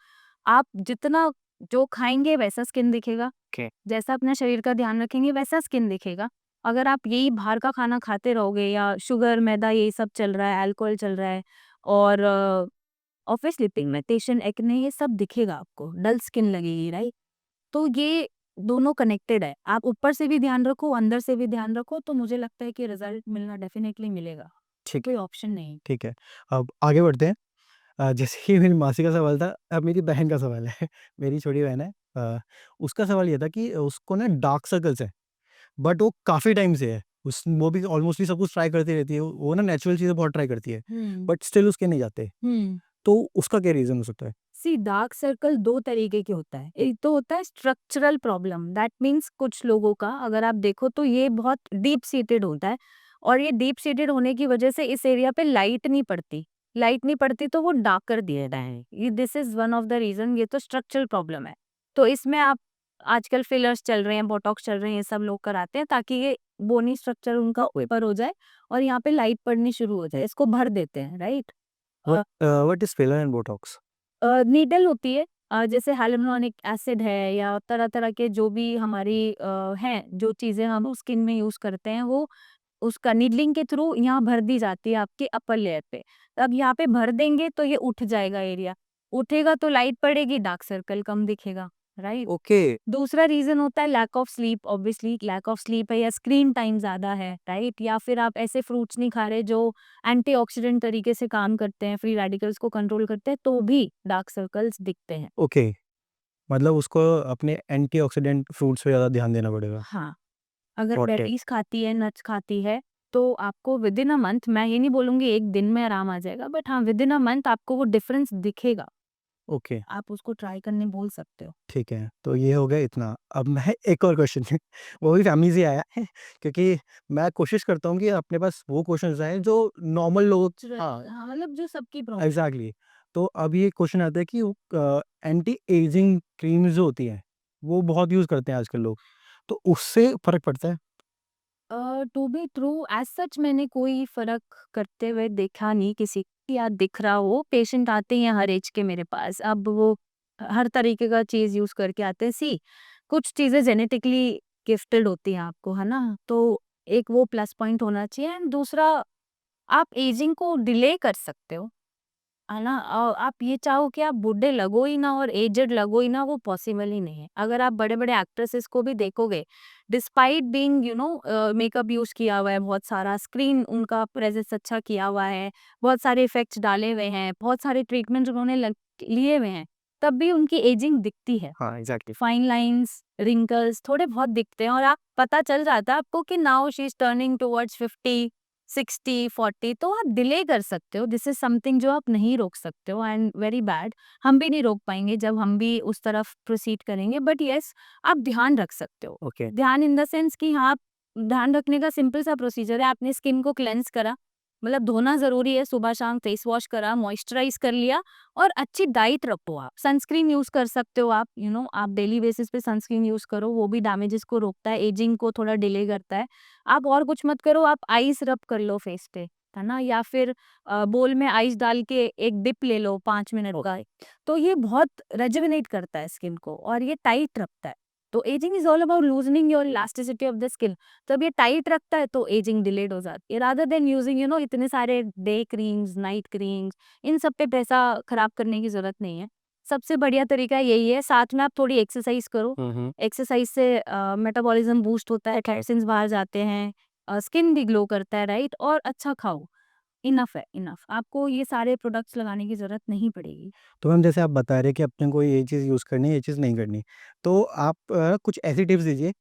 आप जितना जो खाएँगे वैसा स्किन दिखेगा, ओके, जैसा अपने शरीर का ध्यान रखेंगे वैसा स्किन दिखेगा। अगर आप यही बाहर का खाना खाते रहोगे या शुगर, मैदा यही सब चल रहा है, अल्कोहल चल रहा है, और ऑब्वियसली पिगमेंटेशन, एक्ने ये सब दिखेगा आपको, डल स्किन लगेगी, राइट? तो ये दोनों कनेक्टेड है। आप ऊपर से भी ध्यान रखो, अंदर से भी ध्यान रखो, तो मुझे लगता है कि रिजल्ट मिलना डेफिनेटली मिलेगा। ठीक कोई है, ऑप्शन नहीं। ठीक है। अब आगे बढ़ते हैं। जैसे कि मेरी मासी का सवाल था, अब मेरी बहन का सवाल है। मेरी छोटी बहन है, उसका सवाल ये था कि उसको ना डार्क सर्कल्स हैं, बट वो काफ़ी टाइम से है। उस वो भी ऑलमोस्टली सब कुछ ट्राई करती रहती है। वो ना नेचुरल चीज़ें बहुत ट्राई करती है, हुँ, बट स्टिल उसके नहीं जाते। हुँ। तो उसका क्या रीज़न हो सकता है? सी डार्क सर्कल 2 तरीके के होता है। एक तो होता है स्ट्रक्चरल प्रॉब्लम, दैट मीन्स कुछ लोगों का अगर आप देखो तो ये बहुत डीप सीटेड होता है, और ये डीप सीटेड होने की वजह से इस एरिया पे लाइट नहीं पड़ती। लाइट नहीं पड़ती तो वो डार्क कर दिया जाता है। ये this is one of the reason, ये तो स्ट्रक्चरल प्रॉब्लम है। तो इसमें आप आजकल फिलर्स चल रहे हैं, बोटॉक्स चल रहे हैं, ये सब लोग कराते हैं ताकि ये बोनी स्ट्रक्चर उनका ऊपर हो जाए और यहाँ पे लाइट पड़नी शुरू हो जाए। इसको भर देते हैं, right? What is filler and Botox? Needle होती है, जैसे hyaluronic एसिड है या तरह-तरह के जो भी हमारी हैं, जो चीज़ें हम स्किन में यूज़ करते हैं, वो उसका नीडलिंग के थ्रू यहाँ भर दी जाती है आपके अपर लेयर पे। अब यहाँ पे भर देंगे तो ये उठ जाएगा एरिया, उठेगा तो लाइट पड़ेगी, डार्क सर्कल कम दिखेगा, राइट? ओके, दूसरा रीज़न होता है lack of sleep, obviously lack of sleep है या स्क्रीन टाइम ज़्यादा है, राइट? या फिर आप ऐसे फ्रूट्स नहीं खा रहे जो एंटीऑक्सीडेंट तरीके से काम करते हैं, फ्री रेडिकल्स को कंट्रोल करते हैं, तो भी डार्क सर्कल्स दिखते हैं। ओके। मतलब उसको अपने एंटीऑक्सीडेंट फ्रूट्स पे ज़्यादा ध्यान देना पड़ेगा। हाँ, अगर गॉट इट। बेरीज़ खाती है, नट्स खाती है, तो आपको विदिन अ मंथ, मैं ये नहीं बोलूँगी 1 दिन में आराम आ जाएगा, बट हाँ, विदिन अ मंथ आपको वो डिफरेंस दिखेगा। ओके, आप उसको ट्राई करने बोल सकते हो। ठीक है। तो ये हो गया इतना। अब मैं एक और क्वेश्चन वो भी फैमिली से आया है क्योंकि मैं कोशिश करता हूँ कि अपने पास वो क्वेश्चन्स आएँ जो नॉर्मल लोग हाँ, हाँ, मतलब जो सबकी प्रॉब्लम। एग्ज़ैक्टली। तो अब ये क्वेश्चन आता है कि एंटी एजिंग क्रीम्स जो होती हैं, वो बहुत यूज़ करते हैं आजकल लोग। तो उससे फ़र्क पड़ता है? To be true as such मैंने कोई फ़र्क करते हुए देखा नहीं किसी को, या दिख रहा हो। पेशेंट आते ही हैं हर ऐज के मेरे पास, अब वो हर तरीके का चीज़ यूज़ करके आते हैं। सी कुछ चीज़ें जेनेटिकली गिफ्टेड होती हैं आपको, है ना? तो एक वो प्लस पॉइंट होना चाहिए, एंड दूसरा आप एजिंग को डिले कर सकते हो। है ना? आप ये चाहो कि आप बूढ़े लगो ही ना और एजेड लगो ही ना, वो पॉसिबल ही नहीं है। अगर आप बड़े-बड़े एक्ट्रेसेस को भी देखोगे, डिस्पाइट बीइंग मेकअप यूज़ किया हुआ है बहुत सारा, स्क्रीन उनका प्रेजेंस अच्छा किया हुआ है, बहुत सारे इफ़ेक्ट्स डाले हुए हैं, बहुत सारे ट्रीटमेंट उन्होंने लिए हुए हैं, तब भी उनकी एजिंग दिखती है। हाँ, एग्ज़ैक्टली। फाइन लाइन्स, रिंकल्स थोड़े बहुत दिखते हैं और आप पता चल जाता है आपको कि now she is turning towards 50, 60, 40, तो आप डिले कर सकते हो। दिस इज़ समथिंग जो आप नहीं रोक सकते हो एंड वेरी बैड। हम भी नहीं रोक पाएँगे जब हम भी उस तरफ प्रोसीड करेंगे, बट येस, आप ध्यान रख सकते हो। ओके। ध्यान इन द सेंस कि हाँ, आप ध्यान रखने का सिंपल सा प्रोसीजर है, आपने स्किन को क्लेंज़ करा, मतलब धोना ज़रूरी है, सुबह-शाम फेस वॉश करा, मॉइस्चराइज़ कर लिया और अच्छी डाइट रखो आप। सनस्क्रीन यूज़ कर सकते हो आप, आप डेली बेसिस पे सनस्क्रीन यूज़ करो, वो भी डैमेजेस को रोकता है, एजिंग को थोड़ा डिले करता है। आप और कुछ मत करो, आप आइस रब कर लो फेस पे, है ना? या फिर बोल में आइस डाल के एक डिप ले लो 5 मिनट का, तो ये बहुत रेजुविनेट करता है स्किन को और ये टाइट रखता है। तो ageing is all about loosening your elasticity of the skin. जब ये टाइट रखता है तो एजिंग डिलेड हो जाती है, रादर देन यूजिंग इतने सारे डे क्रीम्स, नाइट क्रीम्स, इन सब पे पैसा खराब करने की ज़रूरत नहीं है। सबसे बढ़िया तरीका यही है, साथ में आप थोड़ी एक्सरसाइज़ करो। हुँ, हुँ। एक्सरसाइज़ से मेटाबॉलिज़्म बूस्ट होता है, टॉक्सिन्स बाहर जाते हैं, स्किन भी ग्लो करता है, राइट? और अच्छा खाओ, इनफ है, इनफ। आपको ये सारे प्रोडक्ट्स लगाने की ज़रूरत नहीं पड़ेगी। तो मैम जैसे आप बता रहे हैं कि अपने को ये चीज़ यूज़ करनी है, ये चीज़ नहीं करनी। तो आप कुछ ऐसी टिप्स दीजिए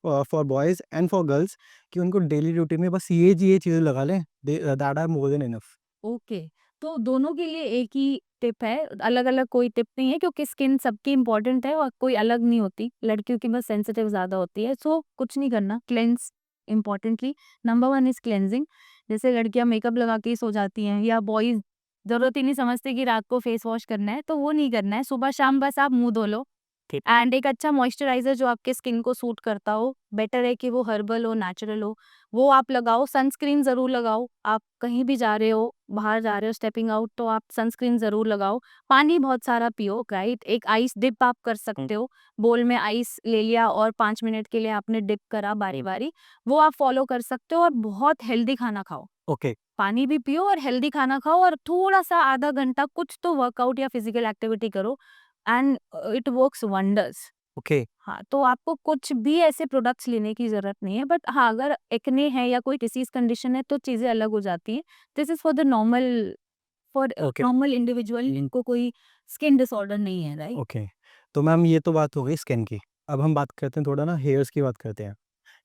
for boys and for girls कि उनको डेली रूटीन में बस ये चीज़ें लगा लें, that are more than enough. Okay, तो दोनों के लिए एक ही टिप है, अलग-अलग कोई टिप नहीं है क्योंकि स्किन सबकी इम्पोर्टेंट है और कोई अलग नहीं होती, लड़कियों की बस सेंसिटिव ज़्यादा होती है, सो कुछ नहीं करना, cleanse importantly, number 1 is cleansing. जैसे लड़कियाँ मेकअप लगा के ही सो जाती हैं या बॉयज़ ज़रूरत ही नहीं समझते कि रात को फेस वॉश करना है, तो वो नहीं करना है, सुबह-शाम बस आप मुँह धो लो एंड एक अच्छा मॉइस्चराइज़र जो आपके स्किन को सूट करता हो, बेटर है कि वो हर्बल हो, नेचुरल हो, वो आप लगाओ। सनस्क्रीन ज़रूर लगाओ, आप कहीं भी जा रहे हो, बाहर जा रहे हो, स्टेपिंग आउट, तो आप सनस्क्रीन ज़रूर लगाओ। पानी बहुत सारा पियो, राइट? एक आइस डिप आप कर सकते हो, बोल में आइस ले लिया और 5 मिनट के लिए आपने डिप करा बारी-बारी, वो आप फॉलो कर सकते हो और बहुत हेल्दी खाना खाओ। ओके, पानी भी पियो और हेल्दी खाना खाओ और थोड़ा-सा आधा घंटा कुछ तो वर्कआउट या फिजिकल एक्टिविटी करो and it works wonders. Okay, हाँ, तो आपको कुछ भी ऐसे प्रोडक्ट्स लेने की ज़रूरत नहीं है, बट हाँ, अगर एक्ने है या कोई डिसीज़ कंडीशन है तो चीज़ें अलग हो जाती हैं। This is for okay, normal individual जिनको कोई स्किन डिसऑर्डर नहीं है, राइट? ओके। तो मैम ये तो बात हो गई स्किन की। अब हम बात करते हैं थोड़ा ना हेयर्स की बात करते हैं।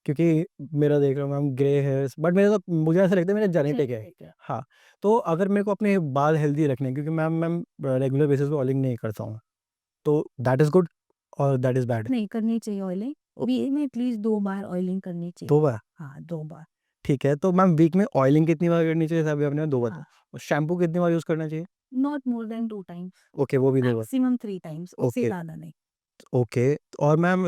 क्योंकि मेरा देख रहा हूँ मैम ग्रे हेयर्स बट मेरा तो मुझे ऐसा लगता है मेरा जेनेटिक है। ठीक है। हाँ, तो अगर मेरे को अपने बाल हेल्दी रखने हैं क्योंकि मैम रेगुलर बेसिस पे ऑयलिंग नहीं करता हूँ। तो दैट इज़ गुड और दैट इज़ बैड? नहीं करनी चाहिए ऑयलिंग, ओ वीक में एटलीस्ट 2 बार ऑयलिंग करनी चाहिए। 2 बार? हाँ, 2 बार। ठीक है, तो मैम वीक में ऑयलिंग कितनी बार करनी चाहिए? जैसे अभी आपने 2 हाँ, बताया और शैम्पू कितनी बार यूज़ करना चाहिए? Not more than 2 times, okay, वो भी 2 बार। मैक्सिमम 3 टाइम्स, उससे ओके, ज़्यादा नहीं। ओके और मैम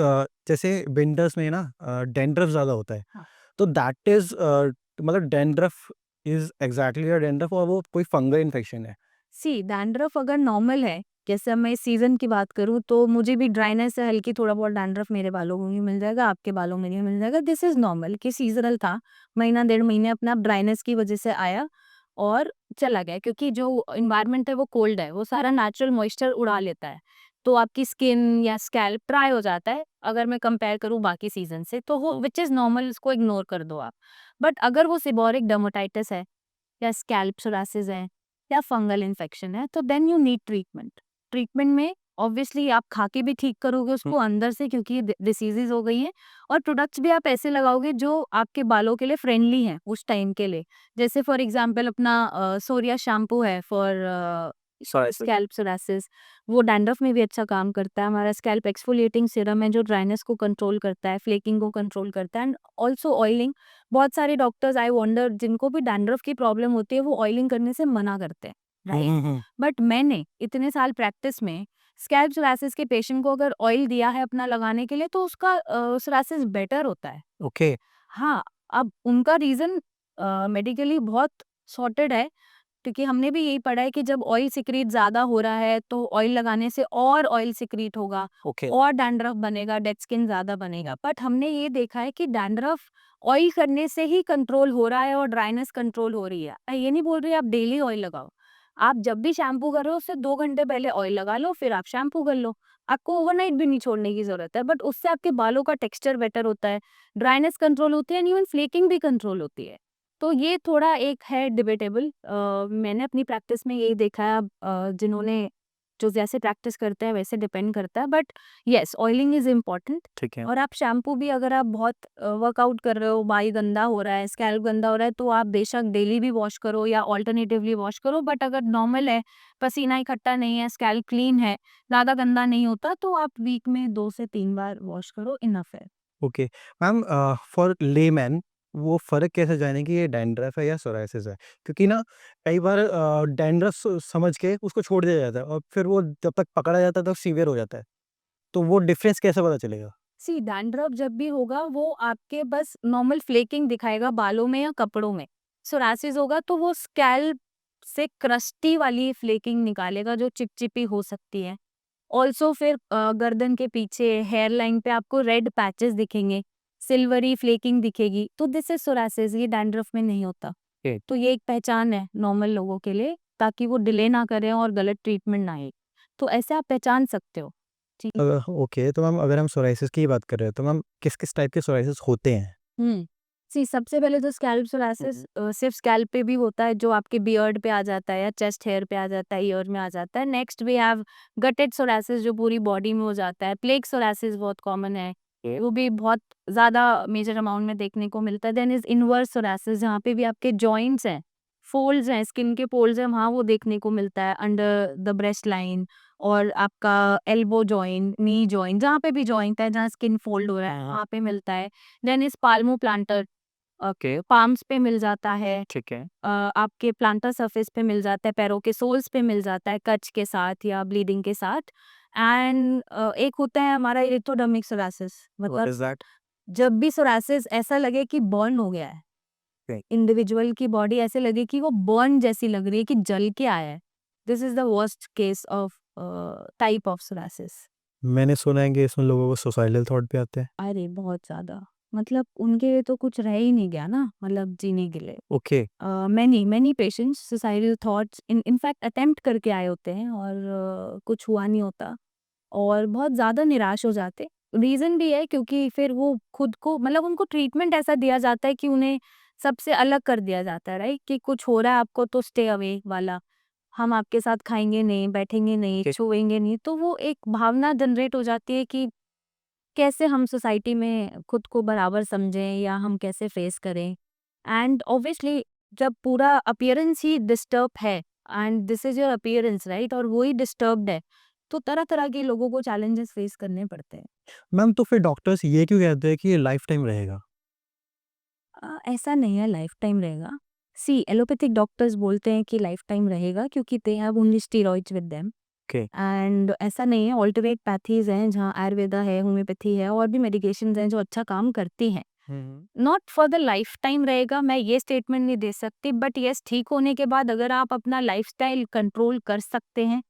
जैसे विंटर्स में ना डैंड्रफ ज़्यादा होता है, हाँ। तो दैट इज़ मतलब dandruff is exactly a dandruff और वो कोई फंगल इन्फेक्शन है? सी डैंड्रफ अगर नॉर्मल है, जैसे अब मैं इस सीज़न की बात करूँ तो मुझे भी ड्राइनेस है हल्की, थोड़ा बहुत डैंड्रफ मेरे बालों में भी मिल जाएगा, आपके बालों में भी मिल जाएगा। दिस इज़ नॉर्मल कि सीज़नल था, महीना डेढ़ महीने अपना ड्राइनेस की वज़ह से आया और चला गया क्योंकि जो एनवायरनमेंट है वो कोल्ड है, वो सारा नेचुरल मॉइस्चर उड़ा लेता है। तो आपकी स्किन या स्कैल्प ड्राई हो जाता है, अगर मैं कंपेयर करूँ बाकी सीज़न से, तो वो व्हिच इज़ नॉर्मल, उसको इग्नोर कर दो आप। बट अगर वो सेबोरिक डर्मेटाइटिस है या स्कैल्प सोरासिस है या फंगल इन्फेक्शन है तो then you need treatment. Treatment में ऑब्वियसली आप खा के भी ठीक करोगे हुँ, उसको अंदर से क्योंकि ये डिसीजेज हो गई हैं और प्रोडक्ट्स भी आप ऐसे लगाओगे जो आपके बालों के लिए फ्रेंडली हैं उस टाइम के लिए। जैसे फॉर एग्जांपल अपना सोरिया शैम्पू है फॉर सोरासिस। स्कैल्प सोरासिस, वो डैंड्रफ में भी अच्छा काम करता है। हमारा स्कैल्प एक्सफोलिएटिंग सीरम है जो ड्राइनेस को कंट्रोल करता है, फ्लेकिंग को कंट्रोल करता है एंड ऑल्सो ऑयलिंग। बहुत सारे डॉक्टर्स आई वंडर जिनको भी डैंड्रफ की प्रॉब्लम होती है वो ऑयलिंग करने से मना करते हैं, हुँ, राइट? Hmm, hmm. बट मैंने इतने साल प्रैक्टिस में स्कैल्प सोरासिस के पेशेंट को अगर ऑयल दिया है अपना लगाने के लिए तो उसका सोरासिस बेटर होता है। ओके, हाँ, अब उनका रीज़न मेडिकली बहुत सॉर्टेड है क्योंकि हमने भी यही पढ़ा है कि जब ऑयल सिक्रीट ज़्यादा हो रहा है तो ऑयल लगाने से और ऑयल सिक्रीट होगा ओके, और डैंड्रफ बनेगा, डेड स्किन ज़्यादा बनेगा। बट हमने ये देखा है कि डैंड्रफ ऑयल करने से ही कंट्रोल हो रहा है और ड्राइनेस कंट्रोल हो रही है। मैं ये नहीं बोल रही आप डेली ऑयल लगाओ। आप जब भी शैम्पू कर रहे हो उससे 2 घंटे पहले ऑयल लगा लो, फिर आप शैम्पू कर लो। आपको ओवरनाइट भी नहीं छोड़ने की ज़रूरत है, बट उससे आपके बालों का टेक्सचर बेटर होता है, ड्राइनेस कंट्रोल होती है एंड इवन फ्लेकिंग भी कंट्रोल होती है। तो ये थोड़ा एक है डिबेटेबल, मैंने अपनी प्रैक्टिस में यही देखा है। जिन्होंने जो जैसे प्रैक्टिस करते हैं वैसे डिपेंड करता है, but yes oiling is important. ठीक है। और आप शैम्पू भी अगर आप बहुत वर्कआउट कर रहे हो, बाल गंदा हो रहा है, स्कैल्प गंदा हो रहा है, तो आप बेशक डेली भी वॉश करो या अल्टरनेटिवली वॉश करो, बट अगर नॉर्मल है, पसीना इकट्ठा नहीं है, स्कैल्प क्लीन है, ज़्यादा गंदा नहीं होता, तो आप वीक में 2 से 3 बार वॉश करो, इनफ है। ओके। मैम, फॉर लेमैन वो फ़र्क कैसे जाने कि ये डैंड्रफ है या सोरायसिस है? क्योंकि ना कई बार डैंड्रफ समझ के उसको छोड़ दिया जाता है और फिर वो जब तक पकड़ा जाता है तब सीवियर हो जाता है। तो वो डिफ़रेंस कैसे पता चलेगा? सी डैंड्रफ जब भी होगा वो आपके बस नॉर्मल फ्लेकिंग दिखाएगा बालों में या कपड़ों में। सोरासिस होगा तो वो स्कैल्प से क्रस्टी वाली फ्लेकिंग निकालेगा जो चिपचिपी हो सकती है। ऑल्सो फिर गर्दन के पीछे हेयर लाइन पे आपको रेड पैचेस दिखेंगे, सिल्वरी फ्लेकिंग दिखेगी, तो दिस इज सोरासिस, ये डैंड्रफ में नहीं होता। ओके। तो ये एक पहचान है नॉर्मल लोगों के लिए, ताकि वो डिले ना करें और गलत ट्रीटमेंट ना आए। तो ऐसे आप पहचान सकते हो। जी। ओके, तो मैम अगर हम सोरायसिस की ही बात कर रहे हैं तो मैम किस-किस टाइप के सोरायसिस होते हैं? सी सबसे पहले तो स्कैल्प सोरासिस सिर्फ स्कैल्प पे भी होता है, जो आपके बियर्ड पे आ जाता है या चेस्ट हेयर पे आ जाता है, ईयर में आ जाता है। Next we have guttate psoriasis जो पूरी बॉडी में हो जाता है। प्लेग सोरासिस बहुत कॉमन है, वो भी बहुत ज़्यादा मेजर अमाउंट में देखने को मिलता है। देन इज इनवर्स सोरासिस जहाँ पे भी आपके जॉइंट्स हैं, फोल्ड्स हैं, स्किन के फोल्ड्स हैं, वहाँ वो देखने को मिलता है अंडर द ब्रेस्ट लाइन और आपका एल्बो जॉइंट, नी जॉइंट, जहाँ पे भी जॉइंट है, जहाँ स्किन फोल्ड हो रहा है, वहाँ पे मिलता है। Then is palmoplantar, okay, palms पे मिल जाता है, ठीक है। आपके प्लांटर सरफेस पे मिल जाता है, पैरों के सोल्स पे मिल जाता है, कच के साथ या ब्लीडिंग के साथ। एंड एक होता है हमारा इरिथोडर्मिक सोरासिस, व्हाट मतलब इज़ दैट? जब भी सोरासिस ऐसा लगे कि बर्न हो गया है, ओके। इंडिविजुअल की बॉडी ऐसे लगे कि वो बर्न जैसी लग रही है, कि जल के आया है। This is the worst case of type of psoriasis. मैंने सुना है कि इसमें लोगों को सुसाइडल थॉट भी आते हैं। अरे बहुत ज्यादा, मतलब उनके लिए तो कुछ रह ही नहीं गया ना, मतलब जीने के लिए। Okay. Many many patients suicidal thoughts in fact attempt करके आए होते हैं और कुछ हुआ नहीं होता और बहुत ज़्यादा निराश हो जाते। रीज़न भी है क्योंकि फिर वो खुद को, मतलब उनको ट्रीटमेंट ऐसा दिया जाता है कि उन्हें सबसे अलग कर दिया जाता है, राइट? कि कुछ हो रहा है आपको तो स्टे अवे वाला, हम आपके साथ खाएँगे नहीं, बैठेंगे नहीं, ओके। छुएँगे नहीं। तो वो एक भावना जनरेट हो जाती है कि कैसे हम सोसाइटी में खुद को बराबर समझें या हम कैसे फेस करें। एंड ऑब्वियसली जब पूरा अपीयरेंस ही डिस्टर्ब है and this is your appearance, right, और वो ही डिस्टर्ब्ड है, तो तरह तरह के लोगों को चैलेंजेस फेस करने पड़ते हैं। मैम, तो फिर डॉक्टर्स ये क्यों कहते हैं कि ये लाइफ टाइम रहेगा? ऐसा नहीं है लाइफ टाइम रहेगा। सी एलोपैथिक डॉक्टर्स बोलते हैं कि लाइफ टाइम रहेगा क्योंकि they have only steroids with them. Okay. And ऐसा नहीं है, ऑल्टरनेट पैथीज हैं जहाँ आयुर्वेदा है, होम्योपैथी है और भी मेडिकेशंस हैं जो अच्छा काम करती हैं। हुँ। Not for the lifetime रहेगा, मैं ये स्टेटमेंट नहीं दे सकती, बट यस ठीक होने के बाद अगर आप अपना लाइफस्टाइल कंट्रोल कर सकते हैं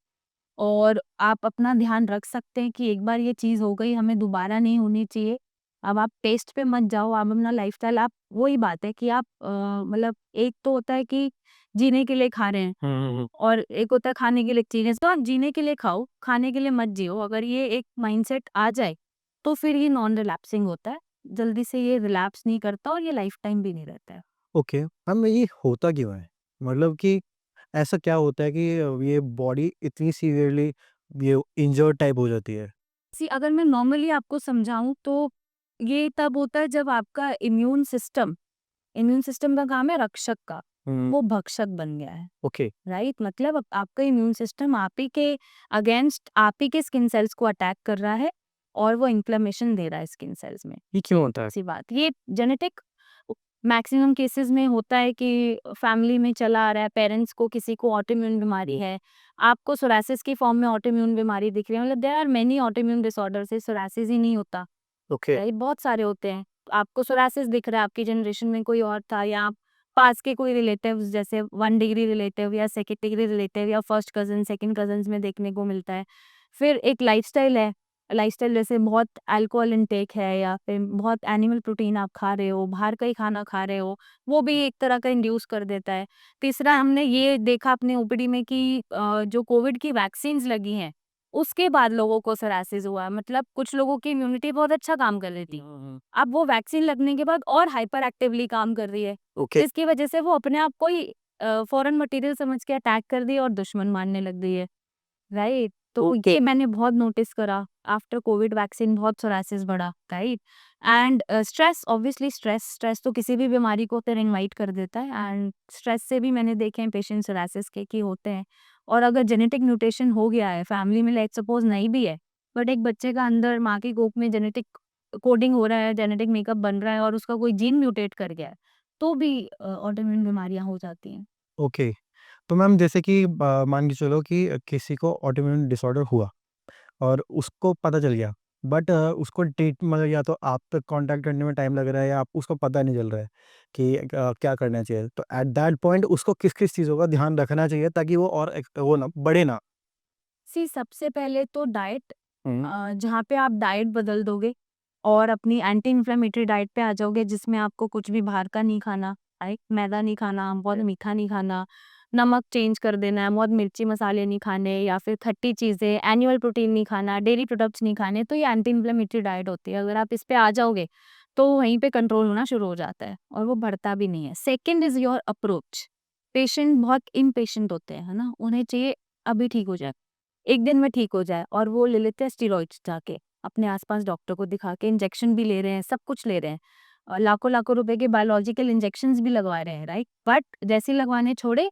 और आप अपना ध्यान रख सकते हैं कि एक बार ये चीज़ हो गई, हमें दोबारा नहीं होनी चाहिए। अब आप टेस्ट पे मत जाओ, आप अपना लाइफस्टाइल, आप वही बात है कि आप मतलब एक तो होता है कि जीने के लिए खा रहे हैं हुँ। और एक होता है खाने के लिए जीने, तो आप जीने के लिए खाओ, खाने के लिए मत जियो। अगर ये एक माइंडसेट आ जाए, तो फिर ये नॉन रिलैप्सिंग होता है। जल्दी से ये रिलैप्स नहीं करता और ये लाइफ टाइम भी नहीं रहता है। ओके। मैम, ये होता क्यों है? मतलब कि ऐसा क्या होता है कि ये बॉडी इतनी सीवियरली ये इंजर्ड टाइप हो जाती है? सी अगर मैं नॉर्मली आपको समझाऊँ तो ये तब होता है जब आपका इम्यून सिस्टम का काम है रक्षक का, हुँ। वो भक्षक बन गया है, ओके। राइट? मतलब अब आपका इम्यून सिस्टम आप ही के अगेंस्ट आप ही के स्किन सेल्स को अटैक कर रहा है और वो इन्फ्लेमेशन दे रहा है स्किन सेल्स में। ये क्यों होता है? सी बात, ये जेनेटिक मैक्सिमम केसेस में होता है कि फैमिली में चला आ रहा है, पेरेंट्स को किसी को ऑटोइम्यून बीमारी है, आपको सोरासिस की फॉर्म में ऑटोइम्यून बीमारी दिख रही है, मतलब there are many autoimmune disorders, psoriasis ही नहीं होता, ओके। राइट? बहुत सारे होते हैं। आपको सोरासिस दिख रहा है, आपकी जनरेशन में कोई और था या आप पास के कोई रिलेटिव्स जैसे 1 डिग्री रिलेटिव या 2nd डिग्री रिलेटिव या फर्स्ट कज़िन, सेकंड कज़िन्स में देखने को मिलता है। फिर एक लाइफ़स्टाइल है, लाइफ़स्टाइल जैसे बहुत अल्कोहल इनटेक है या फिर बहुत एनिमल प्रोटीन आप खा रहे हो, बाहर का ही खाना खा रहे हो, वो भी एक तरह का इंड्यूस कर देता है। तीसरा हमने ये देखा अपने ओपीडी में कि जो कोविड की वैक्सीन्स लगी हैं, उसके बाद लोगों को सोरायसिस हुआ। मतलब कुछ लोगों की इम्यूनिटी बहुत अच्छा काम कर रही थी। अब वो वैक्सीन लगने के बाद और हाइपर एक्टिवली काम कर रही है। ओके। जिसकी वजह से वो अपने आप को ही फॉरेन मटेरियल समझ के अटैक कर दी और दुश्मन मानने लग गई है, राइट? तो ये मैंने बहुत नोटिस करा आफ्टर कोविड वैक्सीन बहुत सोरायसिस बढ़ा, right? And stress obviously stress तो किसी भी बीमारी को फिर इनवाइट कर देता है एंड स्ट्रेस से भी मैंने देखे हैं पेशेंट सोरायसिस के कि होते हैं। और अगर जेनेटिक म्यूटेशन हो गया है फैमिली में लेट्स सपोज नहीं भी है, बट एक बच्चे का अंदर माँ की कोख में जेनेटिक कोडिंग हो रहा है, जेनेटिक मेकअप बन रहा है और उसका कोई जीन म्यूटेट कर गया है, तो भी ऑटोइम्यून बीमारियाँ हो जाती हैं। ओके। तो मैम जैसे कि मान के चलो कि किसी को ऑटोइम्यून डिसऑर्डर हुआ और उसको पता चल गया, बट उसको ट्रीट मतलब या तो आप तक कांटेक्ट करने में टाइम लग रहा है या आप उसको पता नहीं चल रहा है कि क्या करना चाहिए। तो एट दैट पॉइंट उसको किस-किस चीज़ों का ध्यान रखना चाहिए ताकि वो और वो ना बढ़े ना? सी सबसे पहले तो डाइट हुँ। जहाँ पे आप डाइट बदल दोगे और अपनी एंटी इन्फ्लेमेटरी डाइट पे आ जाओगे जिसमें आपको कुछ भी बाहर का नहीं खाना, राइट? मैदा नहीं खाना, बहुत मीठा नहीं खाना, नमक चेंज कर देना है, बहुत मिर्ची मसाले नहीं खाने या फिर खट्टी चीज़ें, एनिमल प्रोटीन नहीं खाना, डेयरी प्रोडक्ट्स नहीं खाने, तो ये एंटी इन्फ्लेमेटरी डाइट होती है। अगर आप इस पे आ जाओगे, तो वहीं पे कंट्रोल होना शुरू हो जाता है और वो बढ़ता भी नहीं है। Second is your approach. Patient बहुत इम्पेशेंट होते हैं, है ना? उन्हें चाहिए अभी ठीक हो जाए। 1 दिन में ठीक हो जाए और वो ले लेते हैं स्टेरॉइड्स जाके, अपने आस-पास डॉक्टर को दिखा के इंजेक्शन भी ले रहे हैं, सब कुछ ले रहे हैं। लाखों-लाखों रुपए के बायोलॉजिकल इंजेक्शंस भी लगवा रहे हैं, राइट? बट जैसे ही लगवाने छोड़े,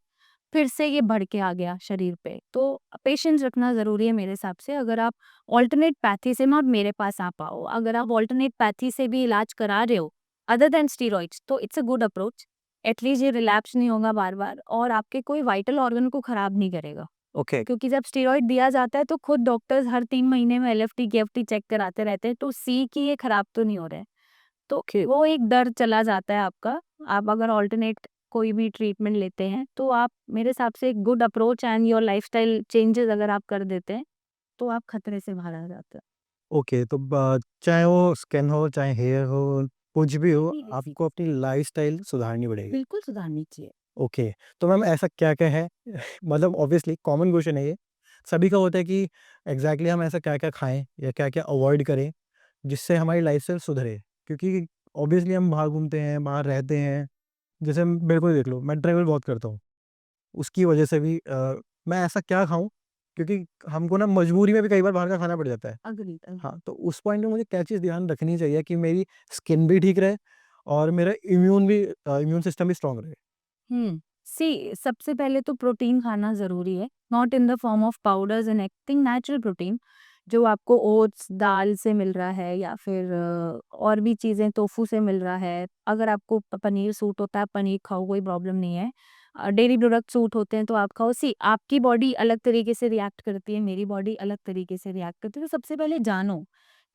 फिर से ये बढ़ के आ गया शरीर पे। तो पेशेंस रखना ज़रूरी है मेरे हिसाब से। अगर आप अल्टरनेट पैथी से मत मेरे पास आ पाओ, अगर आप अल्टरनेट पैथी से भी इलाज करा रहे हो, अदर दैन स्टेरॉइड्स, तो it's a good approach. At least ये रिलैप्स नहीं होगा बार-बार और आपके कोई वाइटल ऑर्गन को खराब नहीं करेगा। ओके। क्योंकि जब स्टेरॉइड दिया जाता है तो खुद डॉक्टर्स हर 3 महीने में एलएफटी, केएफटी चेक कराते रहते हैं, तो सी कि ये खराब तो नहीं हो रहा है। तो ओके। वो एक डर चला जाता है आपका। आप अगर अल्टरनेट कोई भी ट्रीटमेंट लेते हैं, तो आप मेरे हिसाब से एक good approach and your lifestyle changes अगर आप कर देते हैं, तो आप खतरे से बाहर आ जाते हैं। ओके, तो चाहे वो स्किन हो, चाहे हेयर हो, कुछ भी हो, जी, जी। आपको अपनी लाइफ़स्टाइल सुधारनी पड़ेगी। बिल्कुल सुधारनी चाहिए। ओके, तो मैम ऐसा क्या-क्या है? मतलब ऑब्वियसली कॉमन क्वेश्चन है ये। सभी का होता है कि एग्ज़ैक्टली हम ऐसा क्या-क्या खाएँ या क्या-क्या अवॉइड करें, जिससे हमारी लाइफ़स्टाइल सुधरे? क्योंकि ऑब्वियसली हम बाहर घूमते हैं, बाहर रहते हैं। जैसे मेरे को ही देख लो, मैं ट्रैवल बहुत करता हूँ। उसकी वजह से भी मैं ऐसा क्या खाऊँ? क्योंकि हमको ना मजबूरी में भी कई बार बाहर का खाना पड़ जाता है। अग्रीड, हाँ, तो उस पॉइंट में मुझे क्या चीज़ ध्यान रखनी चाहिए कि मेरी स्किन भी ठीक रहे और मेरा इम्यून सिस्टम भी स्ट्रॉन्ग रहे? सी सबसे पहले तो प्रोटीन खाना ज़रूरी है, not in the form of powders and anything natural protein, जो आपको ओट्स, दाल से मिल रहा है या फिर और भी चीज़ें टोफू से मिल रहा है। अगर आपको पनीर सूट होता है, पनीर खाओ कोई प्रॉब्लम नहीं है। डेयरी प्रोडक्ट सूट होते हैं तो आप खाओ। सी आपकी बॉडी अलग तरीके से रिएक्ट करती है, मेरी बॉडी अलग तरीके से रिएक्ट करती है, तो सबसे पहले जानो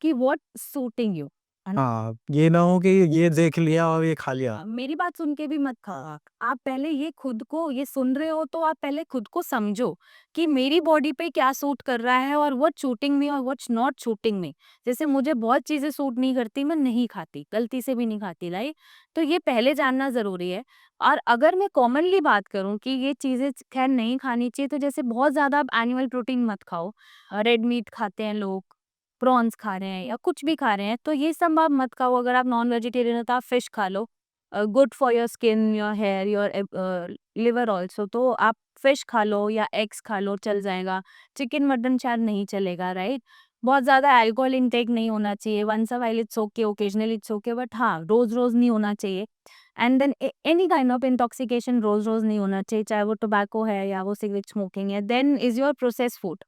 कि व्हाट सूटिंग यू, है ना? हाँ, ये ना हो कि ये देख लिया और ये खा लिया। मेरी बात सुन के भी मत खाओ आप पहले ये खुद को ये सुन रहे हो तो आप पहले खुद को समझो कि मेरी बॉडी पे क्या सूट कर रहा है और व्हाट शूटिंग मी और व्हाट्स नॉट शूटिंग मी। जैसे मुझे बहुत चीजें सूट नहीं करती, मैं नहीं खाती, गलती से भी नहीं खाती, राइट? तो ये पहले जानना जरूरी है। और अगर मैं कॉमनली बात करूं कि ये चीजें खैर नहीं खानी चाहिए, तो जैसे बहुत ज्यादा आप एनिमल प्रोटीन मत खाओ। रेड मीट खाते हैं लोग, प्रॉन्स खा रहे हैं या कुछ भी खा रहे हैं, तो ये सब आप मत खाओ। अगर आप नॉन वेजिटेरियन हो तो आप फिश खा लो, good for your skin, your hair, your liver also. तो आप फिश खा लो या एग्स खा लो, चल जाएगा। चिकन मटन शायद नहीं चलेगा, राइट? बहुत ज़्यादा अल्कोहल इंटेक नहीं होना चाहिए। Once a while it's okay, occasionally it's okay, but हाँ, रोज़-रोज़ नहीं होना चाहिए। And then any kind of intoxication रोज़-रोज़ नहीं होना चाहिए, चाहे वो टोबैको है या वो सिगरेट स्मोकिंग है। Then is your processed food.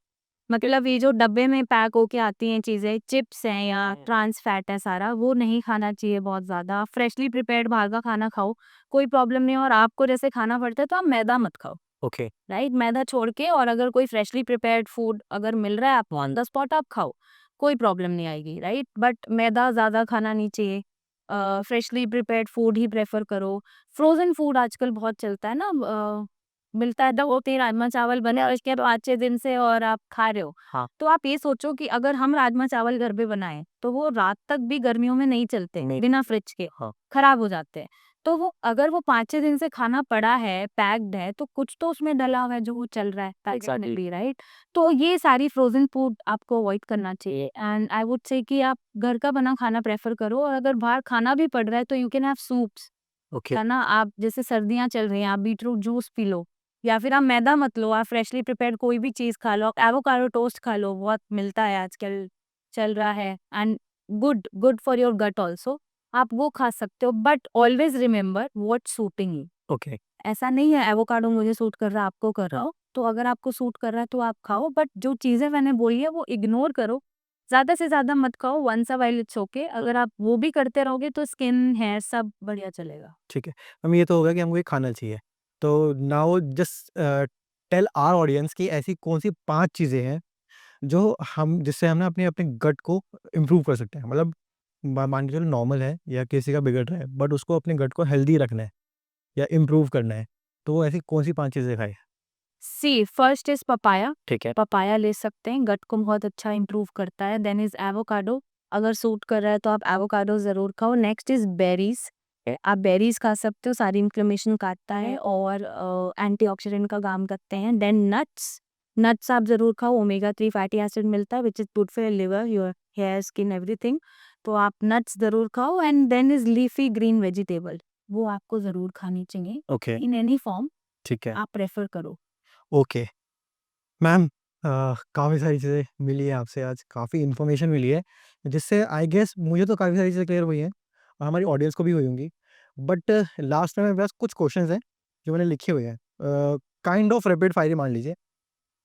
मतलब ये जो डब्बे में पैक होके आती हैं चीज़ें, चिप्स हैं या ट्रांस फैट है सारा, वो नहीं खाना चाहिए बहुत ज़्यादा। फ्रेशली प्रिपेयर्ड बाहर का खाना खाओ, कोई प्रॉब्लम नहीं है। और आपको जैसे खाना पड़ता है तो आप मैदा मत खाओ, ओके। राइट? मैदा छोड़ के, और अगर कोई फ्रेशली प्रिपेयर्ड फूड अगर मिल रहा है आपको ऑन द स्पॉट, आप खाओ, कोई प्रॉब्लम नहीं आएगी, राइट? बट मैदा ज़्यादा खाना नहीं चाहिए। फ्रेशली प्रिपेयर्ड फूड ही प्रेफ़र करो। फ्रोज़न फूड आजकल बहुत चलता है ना, मिलता है 2-3 राजमा चावल बने और इसके बाद 5-6 दिन से और आप खा रहे हो। हाँ। तो आप ये सोचो कि अगर हम राजमा चावल घर पे बनाएँ, तो वो रात तक भी गर्मियों में नहीं चलते, नहीं। बिना फ्रिज के, हाँ। खराब हो जाते हैं। तो वो अगर वो 5-6 दिन से खाना पड़ा है, पैक्ड है, तो कुछ तो उसमें डला हुआ है जो वो चल रहा है, पैकेट राइट? तो ये सारी फ्रोज़न फूड आपको अवॉइड करना चाहिए एंड आई वुड से कि आप घर का बना खाना प्रेफ़र करो और अगर बाहर खाना भी पड़ रहा है तो you can have soups, okay. है ना? आप जैसे सर्दियाँ चल रही हैं, आप बीटरूट जूस पी लो या फिर आप मैदा मत लो, आप फ्रेशली प्रिपेयर्ड कोई भी चीज़ खा लो, एवोकाडो टोस्ट खा लो, बहुत मिलता है आजकल, चल रहा है and good good for your gut also, आप वो खा सकते हो but always remember what suiting you. Okay. ऐसा नहीं है एवोकाडो मुझे सूट कर रहा है, आपको कर रहा हो, तो अगर आपको सूट कर रहा है तो आप खाओ बट जो चीज़ें मैंने बोली है वो इग्नोर करो। ज़्यादा से ज़्यादा मत खाओ, once a while it's okay. अगर आप वो भी करते रहोगे तो स्किन, हेयर सब बढ़िया चलेगा। ठीक है। मैम ये तो होगा कि हमको ये खाना चाहिए। तो now just tell our audience कि ऐसी कौन-सी 5 चीज़ें हैं जो हम जिससे हम ना अपने अपने गट को इम्प्रूव कर सकते हैं? मतलब मान के चलो नॉर्मल है या किसी का बिगड़ रहा है बट उसको अपने गट को हेल्दी रखना है या इम्प्रूव करना है, तो वो ऐसी कौन-सी 5 चीज़ें खाएँ? सी फर्स्ट इज़ पपाया, ठीक है। पपाया ले सकते हैं, गट को बहुत अच्छा इम्प्रूव करता है। देन इज़ एवोकाडो, अगर सूट कर रहा है तो आप एवोकाडो ज़रूर खाओ। नेक्स्ट इज़ बेरीज़, आप बेरीज़ खा सकते हो, सारी इन्फ्लेमेशन काटता है और एंटीऑक्सीडेंट का काम करते हैं। देन नट्स, नट्स आप ज़रूर खाओ, ओमेगा 3 फैटी एसिड मिलता है which is good for your liver, your hair, skin everything. तो आप नट्स ज़रूर खाओ and then is leafy green vegetable, वो आपको ज़रूर खानी चाहिए ओके। इन एनी फॉर्म, ठीक है। आप प्रेफ़र करो। ओके। मैम काफ़ी सारी चीज़ें मिली है आपसे आज, काफ़ी इन्फॉर्मेशन मिली है, जिससे आई गेस मुझे तो काफ़ी सारी चीज़ें क्लियर हुई हैं और हमारी ऑडियंस को भी हुई होंगी। बट लास्ट में मेरे पास कुछ क्वेश्चंस हैं, जो मैंने लिखे हुए हैं। काइंड ऑफ रैपिड फायर ही मान लीजिए।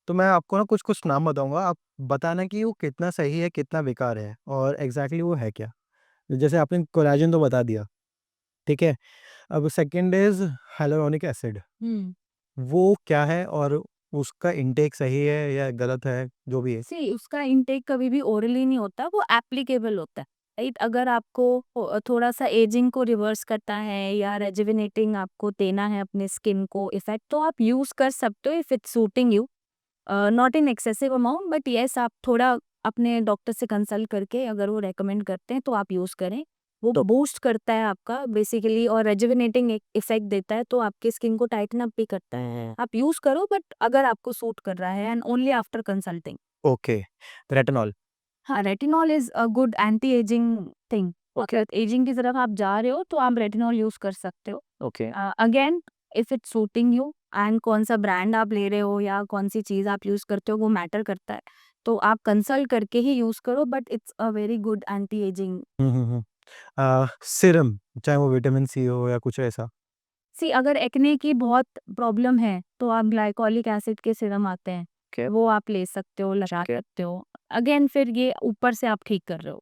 तो मैं आपको ना कुछ-कुछ नाम बताऊँगा, आप बताना कि वो कितना सही है, कितना बेकार है और एग्ज़ैक्टली वो है क्या? जैसे आपने कोलेजन तो बता दिया, ठीक है? अब सेकंड इज़ हियालुरोनिक एसिड, हुँ। वो क्या है और उसका इंटेक सही है या गलत है, जो भी है? सी उसका इंटेक कभी भी ओरली नहीं होता, वो एप्लीकेबल होता है, राइट? अगर आपको थोड़ा-सा एजिंग को रिवर्स करता है या रेजुवेनेटिंग आपको देना है अपने स्किन को इफेक्ट, तो आप यूज़ कर सकते हो if it's suiting you. Not in excessive amount but yes आप थोड़ा अपने डॉक्टर से कंसल्ट करके अगर वो रेकमेंड करते हैं तो आप यूज़ करें। वो तो बूस्ट करता है आपका बेसिकली और रेजुवेनेटिंग एक इफेक्ट देता है तो आपकी स्किन को टाइटन अप भी करता है। आप यूज़ करो बट अगर आपको सूट कर रहा है and only after consulting. Okay, retinol. हाँ, retinol is a good anti ageing thing. अगर एजिंग की तरफ आप जा रहे हो तो आप रेटिनॉल यूज़ कर सकते हो। Okay. Again if it's suiting you and कौन-सा ब्रांड आप ले रहे हो या कौन-सी चीज़ आप यूज़ करते हो वो मैटर करता है। तो आप कंसल्ट करके ही यूज़ करो but it's a very good anti ageing. Hmm, hmm, hmm. Serum, चाहे वो विटामिन सी हो या कुछ ऐसा? सी अगर एक्ने की बहुत प्रॉब्लम है तो आप ग्लाइकोलिक एसिड के सीरम आते हैं, ओके। वो आप ले सकते हो, लगा ठीक है। सकते हो। अगेन फिर ये ऊपर से आप ठीक कर रहे हो।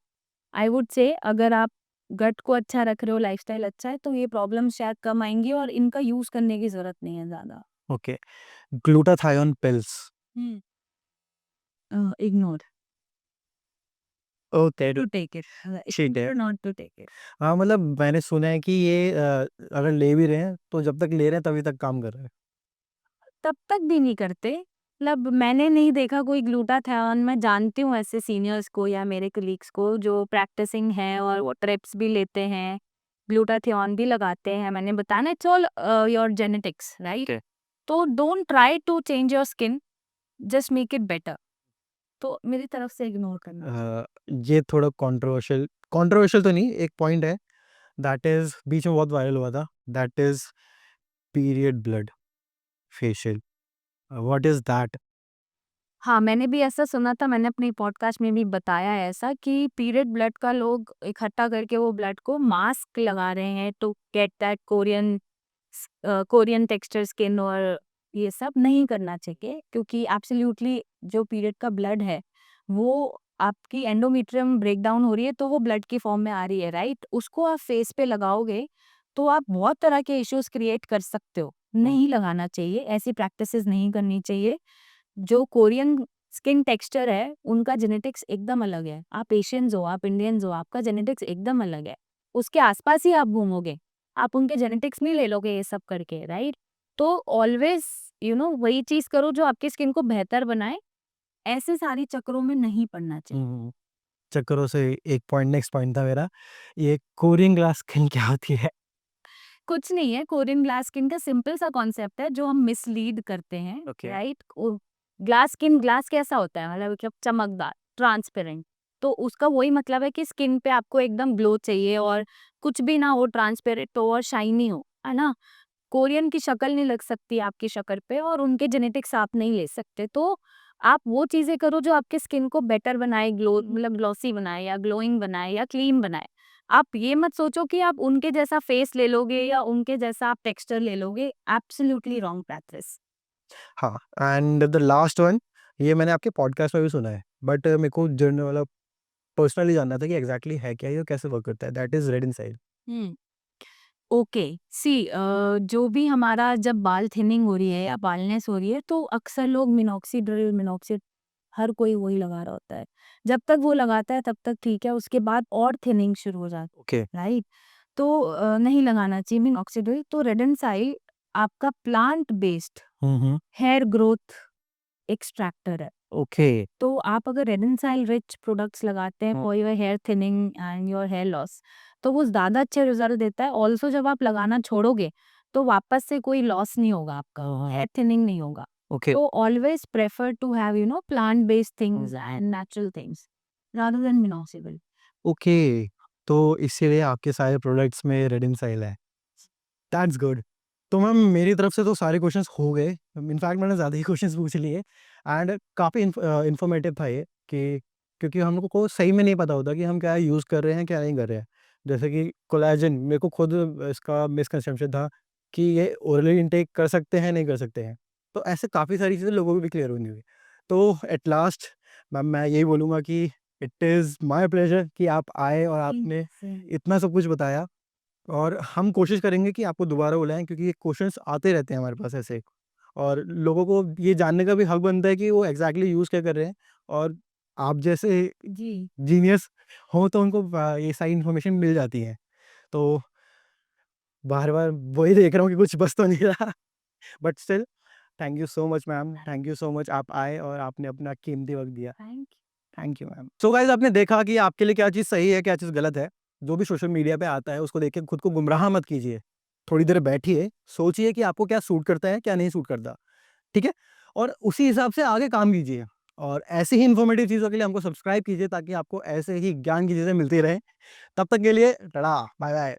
आई वुड से अगर आप गट को अच्छा रख रहे हो, लाइफ़स्टाइल अच्छा है, तो ये प्रॉब्लम शायद कम आएँगी और इनका यूज़ करने की ज़रूरत नहीं है ज़्यादा। Okay, glutathione pills. हुँ। Ignore okay, to take it it's ठीक है। Better not to take it. हाँ, मतलब मैंने सुना है कि ये अगर ले भी रहे हैं, तो जब तक ले रहे हैं तभी तक काम कर रहा है। तब तक भी नहीं करते, मतलब मैंने नहीं देखा कोई ग्लूटाथियोन। मैं जानती हूँ ऐसे सीनियर्स को या मेरे कलीग्स को जो प्रैक्टिसिंग हैं और वो ट्रिप्स भी लेते हैं, ग्लूटाथियोन भी लगाते हैं। मैंने बताया ना it's all your genetics right? Okay. तो don't try to change your skin, just make it better. तो मेरी तरफ से इग्नोर करना। ये थोड़ा कंट्रोवर्शियल कंट्रोवर्शियल तो नहीं, एक पॉइंट है दैट इज़ बीच में बहुत वायरल हुआ था, that is period blood facial, what is that? हाँ, मैंने भी ऐसा सुना था, मैंने अपनी पॉडकास्ट में भी बताया है ऐसा कि पीरियड ब्लड का लोग इकट्ठा करके वो ब्लड को मास्क लगा रहे हैं to get that Korean texture skin और ये सब नहीं करना चाहिए क्योंकि एब्सोल्युटली जो पीरियड का ब्लड है, वो आपकी एंडोमेट्रियम ब्रेकडाउन हो रही है तो वो ब्लड की फॉर्म में आ रही है, राइट? उसको आप फेस पे लगाओगे, तो आप बहुत तरह के इश्यूज़ क्रिएट कर सकते हो। नहीं लगाना चाहिए, ऐसी प्रैक्टिसेज़ नहीं करनी चाहिए। जो कोरियन स्किन टेक्सचर है, उनका जेनेटिक्स एकदम अलग है। आप एशियंस हो, आप इंडियंस हो, आपका जेनेटिक्स एकदम अलग है। उसके आस-पास ही आप घूमोगे, आप उनके जेनेटिक्स नहीं ले लोगे ये सब करके, राइट? तो ऑलवेज़ वही चीज़ करो जो आपकी स्किन को बेहतर बनाए। ऐसे सारी चक्करों में नहीं पड़ना चाहिए। चक्करों से एक पॉइंट नेक्स्ट पॉइंट था मेरा, ये कोरियन ग्लास स्किन क्या होती है? कुछ नहीं है, कोरियन ग्लास स्किन का सिंपल सा कॉन्सेप्ट है जो हम मिसलीड करते हैं, okay. Right? Glass skin, glass कैसा होता है, मतलब चमकदार, ट्रांसपेरेंट। तो उसका वही मतलब है कि स्किन पे आपको एकदम ग्लो चाहिए और कुछ भी ना हो, ट्रांसपेरेंट हो और शाइनी हो, है ना? कोरियन की शक्ल नहीं लग सकती आपकी शक्ल पे और उनके जेनेटिक्स आप नहीं ले सकते। तो आप वो चीज़ें करो जो आपके स्किन को बेटर बनाए, मतलब ग्लॉसी बनाए या ग्लोइंग बनाए या क्लीन बनाए। आप ये मत सोचो कि आप उनके जैसा फेस ले लोगे या उनके जैसा आप टेक्सचर ले लोगे। Absolutely wrong practice. हाँ, एंड द लास्ट वन, ये मैंने आपके पॉडकास्ट में भी सुना है, बट मेरे को जनरल मतलब पर्सनली जानना था कि एग्जैक्टली है क्या ये और कैसे वर्क करता है, that is red inside. हुँ। ओके, सी जो भी हमारा जब बाल थिनिंग हो रही है या बालनेस हो रही है तो अक्सर लोग मिनॉक्सीडिल, हर कोई वही लगा रहा होता है। जब तक वो लगाता है तब तक ठीक है, उसके बाद और थिनिंग शुरू हो जाती ओके। है, राइट? तो नहीं लगाना चाहिए मिनॉक्सीडिल। तो रेडेंसाइल आपका plant based hair growth extractor है। ओके। तो आप अगर रेडेंसाइल रिच प्रोडक्ट्स लगाते हैं for your hair thinning and your hair loss, तो वो ज़्यादा अच्छे रिजल्ट देता है। ऑल्सो जब आप लगाना छोड़ोगे तो वापस से कोई लॉस नहीं होगा आपका, हेयर थिनिंग नहीं होगा। ओके। तो always prefer to have plant based things and natural things rather than minoxidil. Okay, तो इसीलिए आपके सारे प्रोडक्ट्स में रेड इन साइड है, दैट्स गुड। तो मैम मेरी तरफ से तो सारे क्वेश्चंस हो गए, इनफैक्ट मैंने ज़्यादा ही क्वेश्चंस पूछ लिए, एंड काफ़ी इन्फॉर्मेटिव था ये, कि क्योंकि हम लोगों को सही में नहीं पता होता कि हम क्या यूज़ कर रहे हैं क्या नहीं कर रहे हैं। जैसे कि कोलेजन, मेरे को खुद इसका मिसकंसेप्शन था कि ये ओरली इनटेक कर सकते हैं नहीं कर सकते हैं, तो ऐसे काफ़ी सारी चीज़ें लोगों को भी क्लियर होनी हुई। तो एट लास्ट मैम मैं यही बोलूँगा कि इट इज़ माय प्लेजर कि आप आए और आपने इतना सब कुछ बताया, और हम कोशिश करेंगे कि आपको दोबारा बुलाएँ, क्योंकि ये क्वेश्चंस आते रहते हैं हमारे पास ऐसे, और लोगों को ये जानने का भी हक बनता है कि वो एग्ज़ैक्टली यूज़ क्या कर रहे हैं, और आप जैसे जी। जीनियस हो तो उनको ये सारी इन्फॉर्मेशन मिल जाती है। तो बार-बार वही देख रहा हूँ कि कुछ बच तो नहीं रहा, but still thank you so much ma'am, thank you so much, आप आए और आपने अपना कीमती वक़्त दिया। Thank thank you ma'am. So guys, आपने देखा कि आपके लिए क्या चीज़ सही है, क्या चीज़ गलत है। जो भी सोशल मीडिया पे आता है उसको देख के खुद को गुमराह मत कीजिए। थोड़ी देर बैठिए, सोचिए कि आपको क्या सूट करता है, क्या नहीं सूट करता, ठीक है? और उसी हिसाब से आगे काम कीजिए, और ऐसी ही इन्फॉर्मेटिव चीज़ों के लिए हमको सब्सक्राइब कीजिए, ताकि आपको ऐसे ही ज्ञान की चीज़ें मिलती रहें। तब तक के लिए टाटा, बाय-बाय।